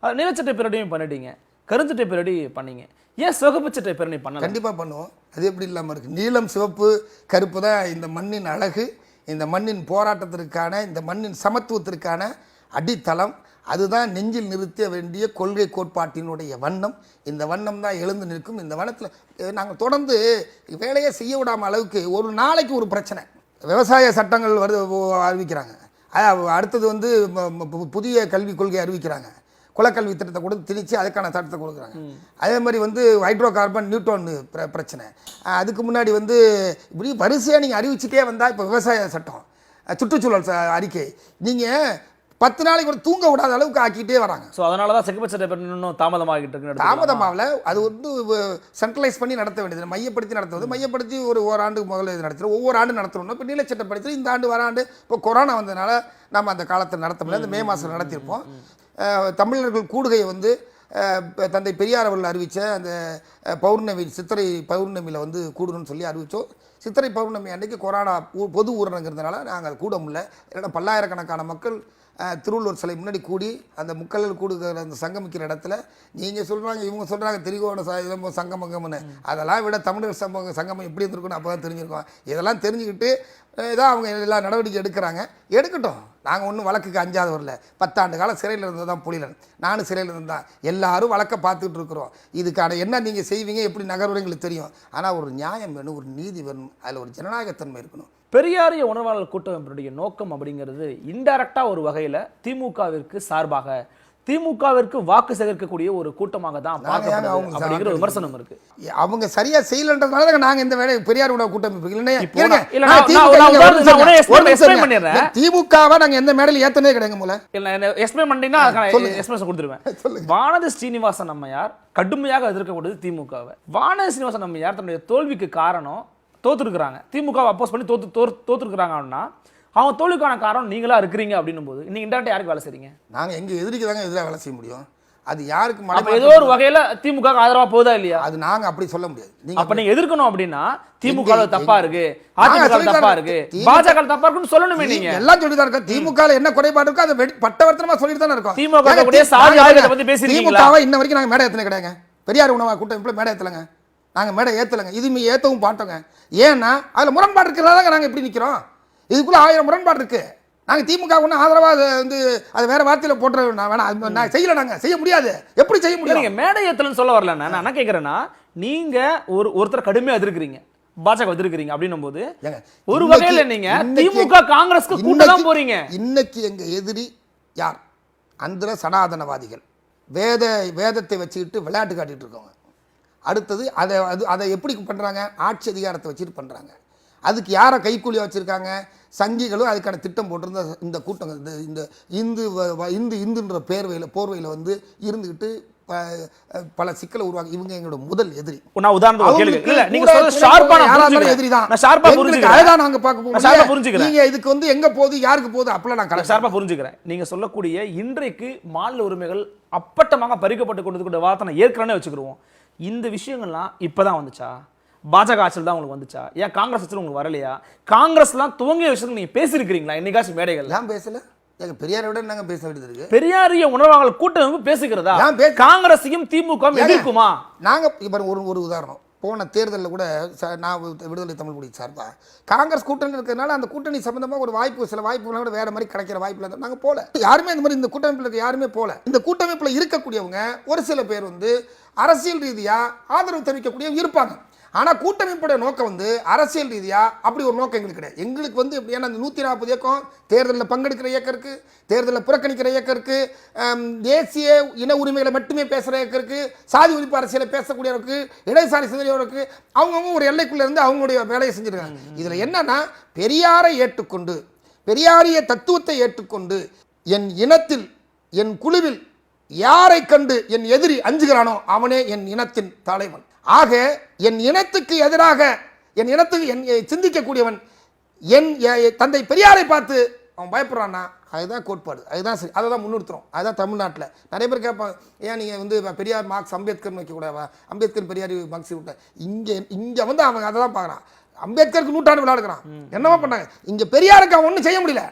அது நிலச்சட்டை பேரடியும் பண்ணிட்டீங்க, கருஞ்சட்டை பேரடி பண்ணீங்க. ஏன் சிவப்பு சட்டை பேரணி பண்ண? கண்டிப்பாக பண்ணுவோம். அது எப்படி இல்லாமல் இருக்குது? நீலம் சிவப்பு கருப்பு தான் இந்த மண்ணின் அழகு, இந்த மண்ணின் போராட்டத்திற்கான, இந்த மண்ணின் சமத்துவத்திற்கான அடித்தளம். அதுதான் நெஞ்சில் நிறுத்த வேண்டிய கொள்கை கோட்பாட்டினுடைய வண்ணம். இந்த வண்ணம் தான் எழுந்து நிற்கும். இந்த வண்ணத்தில் நாங்கள் தொடர்ந்து வேலையை செய்ய விடாமல் அளவுக்கு ஒரு நாளைக்கு ஒரு பிரச்சனை. விவசாய சட்டங்கள் அறிவிக்கிறாங்க, அடுத்தது வந்து புதிய கல்விக் கொள்கை அறிவிக்கிறாங்க, குலக்கல்வி திட்டத்தை கொடுத்து திணிச்சு அதுக்கான சட்டத்தை கொடுக்குறாங்க. அதே மாதிரி வந்து ஹைட்ரோ கார்பன் நியூட்டன் பிரச்சனை. அதுக்கு முன்னாடி வந்து இப்படி வரிசையாக நீங்கள் அறிவிச்சுட்டே வந்தால் இப்போ விவசாய சட்டம், சுற்றுச்சூழல் அறிக்கை நீங்கள் 10 நாளைக்கு கூட தூங்க விடாத அளவுக்கு ஆக்கிட்டே வராங்க. ஸோ அதனால தான் செக்ரட்டரி சட்டை இன்னும் தாமதமாகிட்டு இருக்கு. தாமதமாகல, அது வந்து சென்ட்ரலைஸ் பண்ணி நடத்த வேண்டியது, மையப்படுத்தி நடத்துவது. மையப்படுத்தி ஒரு ஓராண்டு முதல்ல இது நடத்துகிறோம், ஒவ்வொரு ஆண்டு நடத்தணும்னா இப்போ நீலச்சட்டப்படுத்தி இந்த ஆண்டு வர ஆண்டு இப்போ கொரோனா வந்ததுனால நம்ம அந்த காலத்தில் நடத்த முடியாது, மே மாதம் நடத்தியிருப்போம். தமிழர்கள் கூடுகையை வந்து தந்தை பெரியார் அவர்கள் அறிவித்த அந்த பௌர்ணமி சித்திரை பௌர்ணமியில் வந்து கூடணும்னு சொல்லி அறிவித்தோம். சித்திரை பௌர்ணமி அன்றைக்கி கொரோனா பொது ஊரடங்கிறதுனால நாங்கள் கூட முடியல. ஏன்னா பல்லாயிரக்கணக்கான மக்கள் திருவள்ளுவர் சிலை முன்னாடி கூடி அந்த முக்கல்கள் கூடுகிற அந்த சங்கமிக்கிற இடத்துல நீங்கள் சொல்கிறாங்க, இவங்க சொல்கிறாங்க திரிகோண சங்கமங்கம்னு, அதெல்லாம் விட தமிழர் சங்கமம் எப்படி இருந்திருக்குன்னு அப்போ தான் தெரிஞ்சிருக்கோம். இதெல்லாம் தெரிஞ்சுக்கிட்டு தான் அவங்க எல்லா நடவடிக்கை எடுக்கிறாங்க. எடுக்கட்டும், நாங்கள் ஒன்றும் வழக்குக்கு அஞ்சாத வரல. 10 ஆண்டு காலம் சிறையில் இருந்தது தான் புலிலன், நானும் சிறையில் இருந்தேன். எல்லாரும் வழக்கை பார்த்துக்கிட்டு இருக்கிறோம். இதுக்கான என்ன நீங்கள் செய்வீங்க, எப்படி நகர்வுகளுக்கு தெரியும். ஆனால் ஒரு நியாயம் வேணும், ஒரு நீதி வேணும், அதில் ஒரு ஜனநாயகத்தன்மை இருக்கணும். பெரியாரிய உணர்வாளர் கூட்டமைப்பினுடைய நோக்கம் அப்படிங்கிறது இன்டைரக்டா ஒரு வகையில திமுகவிற்கு சார்பாக, திமுகவிற்கு வாக்கு சேகரிக்கக்கூடிய ஒரு கூட்டமாக தான் பார்க்கப்படுது அப்படிங்கிற விமர்சனம் இருக்கு. அவங்க சரியா செய்யலன்றதுனால நாங்க இந்த வேலை பெரியார் உணவு கூட்டமைப்பு திமுகவை நாங்க எந்த மேடையில் ஏத்தனே கிடையாது. மூல எக்ஸ்பிளைன் பண்ணீங்கன்னா எக்ஸ்பிரஸ் கொடுத்துருவேன். வானதி ஸ்ரீனிவாசன் அம்மையார் கடுமையாக எதிர்க்கக்கூடியது திமுகவை. வானதி ஸ்ரீனிவாசன் அம்மையார் தன்னுடைய தோல்விக்கு காரணம் தோத்துருக்குறாங்க, திமுகவை அப்போஸ் பண்ணி தோத்துருக்குறாங்க அப்படின்னா அவங்க தோல்விக்கான காரணம் நீங்களா இருக்கிறீங்க அப்படின்னும் போது இன்னைக்கு இன்டர்நெட் யாருக்கு வேலை செய்றீங்க? நாங்க எங்க எதிரிக்கு தாங்க எதிராக வேலை செய்ய முடியும். அது யாருக்கு ஏதோ ஒரு வகையில திமுக ஆதரவா போதா இல்லையா? அது நாங்க அப்படி சொல்ல முடியாது. அப்ப நீங்க எதிர்க்கணும் அப்படின்னா திமுக தப்பா இருக்கு, அதிமுக தப்பா இருக்கு, பாஜக தப்பா இருக்குன்னு சொல்லணுமே. நீங்க எல்லாம் சொல்லிதான் இருக்க. திமுக என்ன குறைபாடு இருக்கோ அதை பட்டவர்த்தனமா சொல்லிட்டு தானே இருக்கோம். திமுக கூட சாதி ஆயுதத்தை பத்தி பேசிருக்கீங்களா? திமுகவை இன்ன வரைக்கும் நாங்க மேடை ஏத்தல கிடையாங்க. பெரியார் உணவா கூட்டமைப்புல மேடை ஏத்தலங்க, நாங்க மேடை ஏத்தலங்க, இதுமே ஏத்தவும் பாட்டோங்க. ஏன்னா அதுல முரண்பாடு இருக்கிறதாங்க நாங்க எப்படி நிக்கிறோம். இதுக்குள்ள 1000 முரண்பாடு இருக்கு. நாங்க திமுக ஒண்ணு ஆதரவா வந்து அது வேற வார்த்தையில போட்டுற வேணாம், நான் செய்யல, நாங்க செய்ய முடியாது. எப்படி செய்ய முடியும்? நீங்க மேடை ஏத்தலன்னு சொல்ல வரல. நான் என்ன கேக்குறேன்னா, நீங்க ஒருத்தர் கடுமையா எதிர்க்கிறீங்க, பாஜக எதிர்க்கிறீங்க அப்படின்னும் போது ஒரு வகையில நீங்க திமுக காங்கிரஸ்க்கு கூட்டதான் போறீங்க. இன்னைக்கு எங்க எதிரி யார்? அந்த சனாதனவாதிகள் வேதத்தை வச்சுக்கிட்டு விளையாட்டு காட்டிட்டு இருக்கவங்க. அடுத்தது அதை எப்படி பண்ணுறாங்க? ஆட்சி அதிகாரத்தை வச்சுட்டு பண்ணுறாங்க. அதுக்கு யாரை கைக்கூலியாக வச்சுருக்காங்க? சங்கிகளும் அதுக்கான திட்டம் போட்டிருந்த இந்த கூட்டம் இந்த இந்துன்ற போர்வையில் வந்து இருந்துக்கிட்டு பல சிக்கலை உருவாக்கி இவங்க எங்களோட முதல் எதிரி. நான் உதாரணத்துக்கு இல்ல, நீங்க சொல்றது ஷார்ப்பான எதிரி தான். நான் ஷார்ப்பா புரிஞ்சுக்கிறேன். அதான் நாங்க பார்க்க போறோம். ஷார்ப்பா புரிஞ்சுக்கிறேன். நீங்க இதுக்கு வந்து எங்க போகுது, யாருக்கு போகுது அப்பலாம் நான் ஷார்ப்பா புரிஞ்சுக்கிறேன். நீங்க சொல்லக்கூடிய இன்றைக்கு மாநில உரிமைகள் அப்பட்டமாக பறிக்கப்பட்டு கொண்டிருக்கிற வார்த்தை ஏற்கனவே வச்சுக்கிடுவோம். இந்த விஷயங்கள்லாம் இப்பதான் வந்துச்சா? பாஜக ஆட்சியில் தான் உங்களுக்கு வந்துச்சா? ஏன் காங்கிரஸ் ஆட்சியில் உங்களுக்கு வரலையா? காங்கிரஸ்லாம் துவங்கிய விஷயத்துக்கு நீங்க பேசியிருக்கிறீங்களா என்னைக்காச்சும் மேடைகள்? நான் பேசல. எங்க பெரியாரை விட நாங்க பேச வேண்டியது இருக்கு. பெரியாரிய உணர்வாளர் கூட்டமைப்பு பேசுகிறதா? காங்கிரஸையும் திமுக எதிர்க்குமா? நாங்க இப்ப ஒரு உதாரணம், போன தேர்தலில் கூட நான் விடுதலை தமிழ் குடி சார்பா காங்கிரஸ் கூட்டணி இருக்கிறதுனால அந்த கூட்டணி சம்பந்தமாக ஒரு வாய்ப்பு, சில வாய்ப்புகளை கூட வேற மாதிரி கிடைக்கிற வாய்ப்புல இருந்தால் நாங்கள் போல. யாருமே இந்த மாதிரி இந்த கூட்டமைப்பில் இருக்க யாருமே போல. இந்த கூட்டமைப்பில் இருக்கக்கூடியவங்க ஒரு சில பேர் வந்து அரசியல் ரீதியாக ஆதரவு தெரிவிக்கக்கூடிய இருப்பாங்க. ஆனால் கூட்டமைப்புடைய நோக்கம் வந்து அரசியல் ரீதியாக அப்படி ஒரு நோக்கம் எங்களுக்கு கிடையாது. எங்களுக்கு வந்து எப்படின்னா அந்த 140 இயக்கம், தேர்தலில் பங்கெடுக்கிற இயக்கம் இருக்குது, தேர்தலில் புறக்கணிக்கிற இயக்கம் இருக்குது, தேசிய இன உரிமைகளை மட்டுமே பேசுகிற இயக்கம் இருக்குது, சாதி ஒழிப்பு அரசியலை பேசக்கூடியவருக்கு, இடதுசாரி சிந்தனையோருக்கு, அவங்கவுங்க ஒரு எல்லைக்குள்ளே இருந்து அவங்களுடைய வேலையை செஞ்சுருக்காங்க. இதில் என்னன்னா பெரியாரை ஏற்றுக்கொண்டு, பெரியாரிய தத்துவத்தை ஏற்றுக்கொண்டு என் இனத்தில் என் குழுவில் யாரை கண்டு என் எதிரி அஞ்சுகிறானோ அவனே என் இனத்தின் தலைவன். ஆக என் இனத்துக்கு எதிராக என் இனத்துக்கு சிந்திக்கக்கூடியவன் என் தந்தை பெரியாரை பார்த்து அவன் பயப்படுறான்னா அதுதான் கோட்பாடு, அதுதான் சரி, அதை தான் முன்னிறுத்துறோம். அதுதான் தமிழ்நாட்டில் நிறைய பேர் கேட்பாங்க, ஏன் நீங்கள் வந்து பெரியார் மார்க்ஸ் அம்பேத்கர் வைக்கக்கூடாதா, அம்பேத்கர் பெரியார் மார்க்ஸ் விட்ட இங்கே வந்து அவன் அதை தான் பார்க்குறான். அம்பேத்கருக்கு 100 விளையாடுறான். என்னவா பண்ணாங்க? இங்கே பெரியாருக்கு அவன் ஒன்றும் செய்ய முடியல,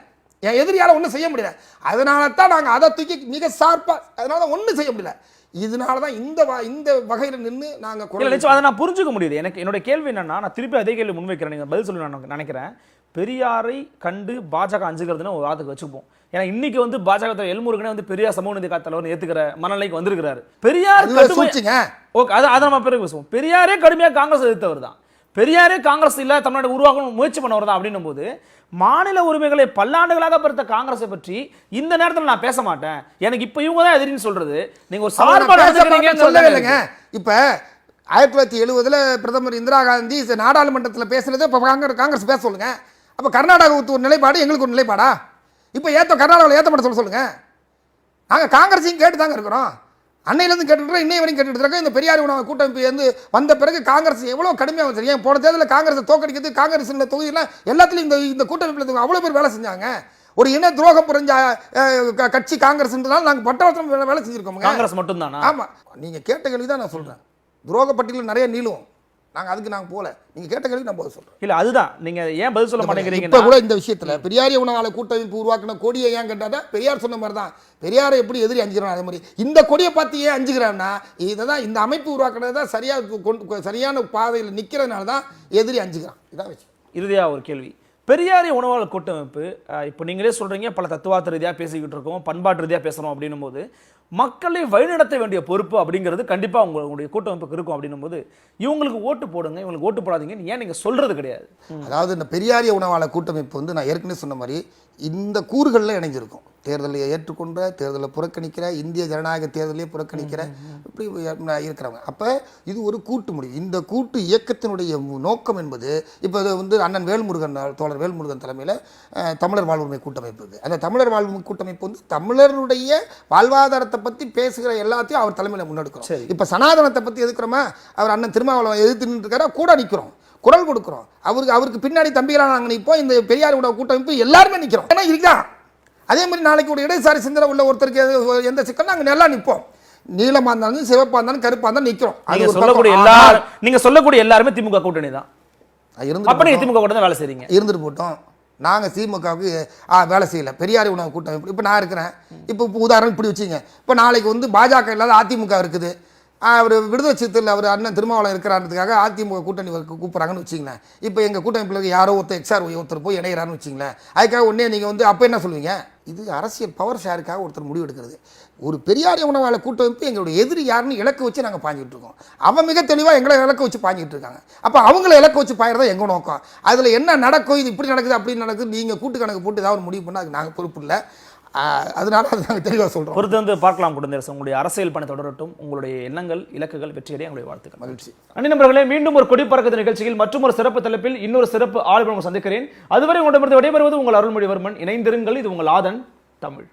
என் எதிரியால் ஒன்றும் செய்ய முடியல. அதனால தான் நாங்கள் அதை தூக்கி மிக ஷார்ப்பாக, அதனால தான் ஒன்றும் செய்ய முடியல. இதனால தான் இந்த வகையில் நின்று நாங்கள் அதை நான் புரிஞ்சுக்க முடியுது. எனக்கு என்னோட கேள்வி என்னன்னா, நான் திருப்பி அதே கேள்வி முன்வைக்கிறேன், நீங்கள் பதில் சொல்லி நான் நினைக்கிறேன். பெரியாரை கண்டு பாஜக அஞ்சுகிறதுன்னு ஒரு வாதத்துக்கு வச்சுப்போம். ஏன்னா இன்னைக்கு வந்து பாஜக எல்முருகனே வந்து பெரியார் சமூக நீதி தலைவர் ஏத்துக்கிற மனநிலைக்கு வந்திருக்கிறாரு. பெரியார் ஓகே, அதை நம்ம பிறகு பேசுவோம். பெரியாரே கடுமையாக காங்கிரஸ் எதிர்த்தவர் தான், பெரியாரே காங்கிரஸ் இல்ல தமிழ்நாடு உருவாக்கணும் முயற்சி பண்ணவர் தான். அப்படின்னும் போது மாநில உரிமைகளை பல்லாண்டுகளாக பெருத்த காங்கிரஸை பற்றி இந்த நேரத்தில் நான் பேச மாட்டேன், எனக்கு இப்ப இவங்க தான் எதிரின்னு சொல்றது நீங்க ஒரு சார்பாக சொல்லவே இல்லைங்க. இப்ப 1970 பிரதமர் இந்திரா காந்தி நாடாளுமன்றத்தில் பேசுனது இப்ப காங்கிரஸ் பேச சொல்லுங்க. அப்போ கர்நாடகாவுக்கு ஒரு நிலைப்பாடு, எங்களுக்கு ஒரு நிலைப்பாடா? இப்போ கர்நாடகாவில் ஏற்றப்பட சொல்லுங்க. நாங்கள் காங்கிரஸையும் கேட்டு தாங்க இருக்கிறோம். அன்னையிலேருந்து கேட்டுட்டு இன்னை வரைக்கும் கேட்டுட்டு இருக்கோம். இந்த பெரியார் உணவு கூட்டமைப்பு வந்து வந்த பிறகு காங்கிரஸ் எவ்வளோ கடுமையாக வச்சு, ஏன் போன தேர்தலில் காங்கிரஸை தோக்கடிக்கிறது, காங்கிரஸ் தொகுதியில் எல்லாத்துலையும் இந்த கூட்டமைப்பில் அவ்வளோ பேர் வேலை செஞ்சாங்க. ஒரு இன துரோகம் புரிஞ்ச கட்சி காங்கிரஸ்ன்றதால நாங்கள் பட்டவர்த்தம் வேலை செஞ்சுருக்கோம். காங்கிரஸ் மட்டும்தானா? ஆமாம், நீங்கள் கேட்ட கேள்வி தான் நான் சொல்கிறேன். துரோக பட்டியலில் நிறைய நீளும், நாங்கள் போல. நீங்கள் கேட்ட கேள்வி நான் பதில் சொல்கிறேன். இல்லை, அதுதான் நீங்கள் ஏன் பதில் சொல்ல மாட்டேங்கிறீங்க? இப்போ கூட இந்த விஷயத்தில் பெரியாரிய உணவாளர் கூட்டமைப்பு உருவாக்கின கொடியை ஏன் கேட்டால் பெரியார் சொன்ன மாதிரி தான், பெரியாரை எப்படி எதிரி அஞ்சுக்கிறான் அதே மாதிரி இந்த கொடியை பார்த்து ஏன் அஞ்சுக்கிறான்னா, இதை தான் இந்த அமைப்பு உருவாக்குனது தான் சரியான பாதையில் நிற்கிறதுனால தான் எதிரி அஞ்சுக்கிறான். இதான் விஷயம். இறுதியாக ஒரு கேள்வி. பெரியாரிய உணவாளர் கூட்டமைப்பு இப்போ நீங்களே சொல்கிறீங்க, பல தத்துவார்த்த ரீதியாக பேசிக்கிட்டு இருக்கோம், பண்பாட்டு ரீதியாக பேசுகிறோம் அப்படின்னும் போது மக்களை வழிநடத்த வேண்டிய பொறுப்பு அப்படிங்கிறது கண்டிப்பாக உங்களுடைய கூட்டமைப்புக்கு இருக்கும். அப்படின்னும் போது இவங்களுக்கு ஓட்டு போடுங்க, இவங்களுக்கு ஓட்டு போடாதீங்கன்னு ஏன் நீங்கள் சொல்கிறது கிடையாது? அதாவது இந்த பெரியாரிய உணவாளர் கூட்டமைப்பு வந்து நான் ஏற்கனவே சொன்ன மாதிரி இந்த கூறுகளில் இணைஞ்சிருக்கும். தேர்தலை ஏற்றுக்கொண்ட, தேர்தலை புறக்கணிக்கிற, இந்திய ஜனநாயக தேர்தலையே புறக்கணிக்கிற, இப்படி இருக்கிறவங்க. அப்போ இது ஒரு கூட்டு முடிவு. இந்த கூட்டு இயக்கத்தினுடைய நோக்கம் என்பது இப்போ வந்து அண்ணன் வேல்முருகன், தோழர் வேல்முருகன் தலைமையில் தமிழர் வாழ்வுரிமை கூட்டமைப்பு இருக்குது. அந்த தமிழர் வாழ்வுரிமை கூட்டமைப்பு வந்து தமிழருடைய வாழ்வாதாரத்தை பற்றி பேசுகிற எல்லாத்தையும் அவர் தலைமையில் முன்னெடுக்கிறோம். இப்போ சனாதனத்தை பற்றி எதுக்குறோமா, அவர் அண்ணன் திருமாவளவன் எதிர்த்து நின்றுருக்காரா, கூட நிற்கிறோம், குரல் கொடுக்குறோம். அவருக்கு பின்னாடி தம்பிகளாக நாங்கள் நிற்போம். இந்த பெரியார் உணவு கூட்டமைப்பு எல்லாருமே நிற்கிறோம். ஏன்னா இதுதான் அதே மாதிரி நாளைக்கு ஒரு இடதுசாரி சிந்தனை உள்ள ஒருத்தருக்கு எந்த சிக்கல் நாங்கள் நல்லா நிற்போம். நீளமாக இருந்தாலும் சிவப்பாக இருந்தாலும் கருப்பாக இருந்தாலும் நிற்கிறோம். நீங்க சொல்லக்கூடிய எல்லாருமே திமுக கூட்டணி தான். திமுக கூட்டணி தான் வேலை செய்றீங்க. இருந்துட்டு போட்டோம். நாங்கள் திமுகவுக்கு வேலை செய்யலை. பெரியார் உணவு கூட்டமைப்பு இப்போ நான் இருக்கிறேன். இப்போ உதாரணம் இப்படி வச்சுங்க. இப்போ நாளைக்கு வந்து பாஜக இல்லாத அதிமுக இருக்குது. அவர் விடுதலை சிறுத்தையில் அவர் அண்ணன் திருமாவளவன் இருக்கிறான்றதுக்காக அதிமுக கூட்டணி கூப்பிட்றாங்கன்னு வச்சிங்களேன். இப்போ எங்கள் கூட்டமைப்பில் யாரோ ஒருத்தர் போய் இணைகிறான்னு வச்சிங்களேன். அதுக்காக உடனே நீங்கள் வந்து அப்போ என்ன சொல்லுவீங்க? இது அரசியல் பவர் ஷேருக்காக ஒருத்தர் முடிவு எடுக்கிறது. ஒரு பெரியாரிய உணவாளர் கூட்டமைப்பு எங்களுடைய எதிரி யாருன்னு இலக்கு வச்சு நாங்கள் பாஞ்சிக்கிட்டு இருக்கோம். அவன் மிக தெளிவாக எங்களை இலக்கு வச்சு பாஞ்சிக்கிட்டு இருக்காங்க. அப்போ அவங்கள இலக்கு வச்சு பாயிறதா எங்கள் நோக்கம். அதில் என்ன நடக்கும், இது இப்படி நடக்குது அப்படி நடக்குது, நீங்கள் கூட்டு கணக்கு போட்டு ஏதாவது முடிவு பண்ணால் அதுக்கு நாங்கள் பொறுப்பு இல்லை. அதனால அது நாங்கள் தெளிவாக சொல்கிறோம். பொறுத்து வந்து பார்க்கலாம். குடந்தரசு, உங்களுடைய அரசியல் பணி தொடரட்டும். உங்களுடைய எண்ணங்கள், இலக்குகள் வெற்றியடைய எங்களுடைய வாழ்த்துக்கள். மகிழ்ச்சி. அண்ணி நண்பர்களே, மீண்டும் ஒரு கொடி பறக்கத்து நிகழ்ச்சியில் மற்றும் ஒரு சிறப்பு தலைப்பில் இன்னொரு சிறப்பு ஆளுநர் சந்திக்கிறேன். அதுவரை உங்களிடமிருந்து விடைபெறுவது உங்கள் அருள்மொழிவர்மன். இணைந்திருங்கள். இது உங்கள் ஆதன் தமிழ்.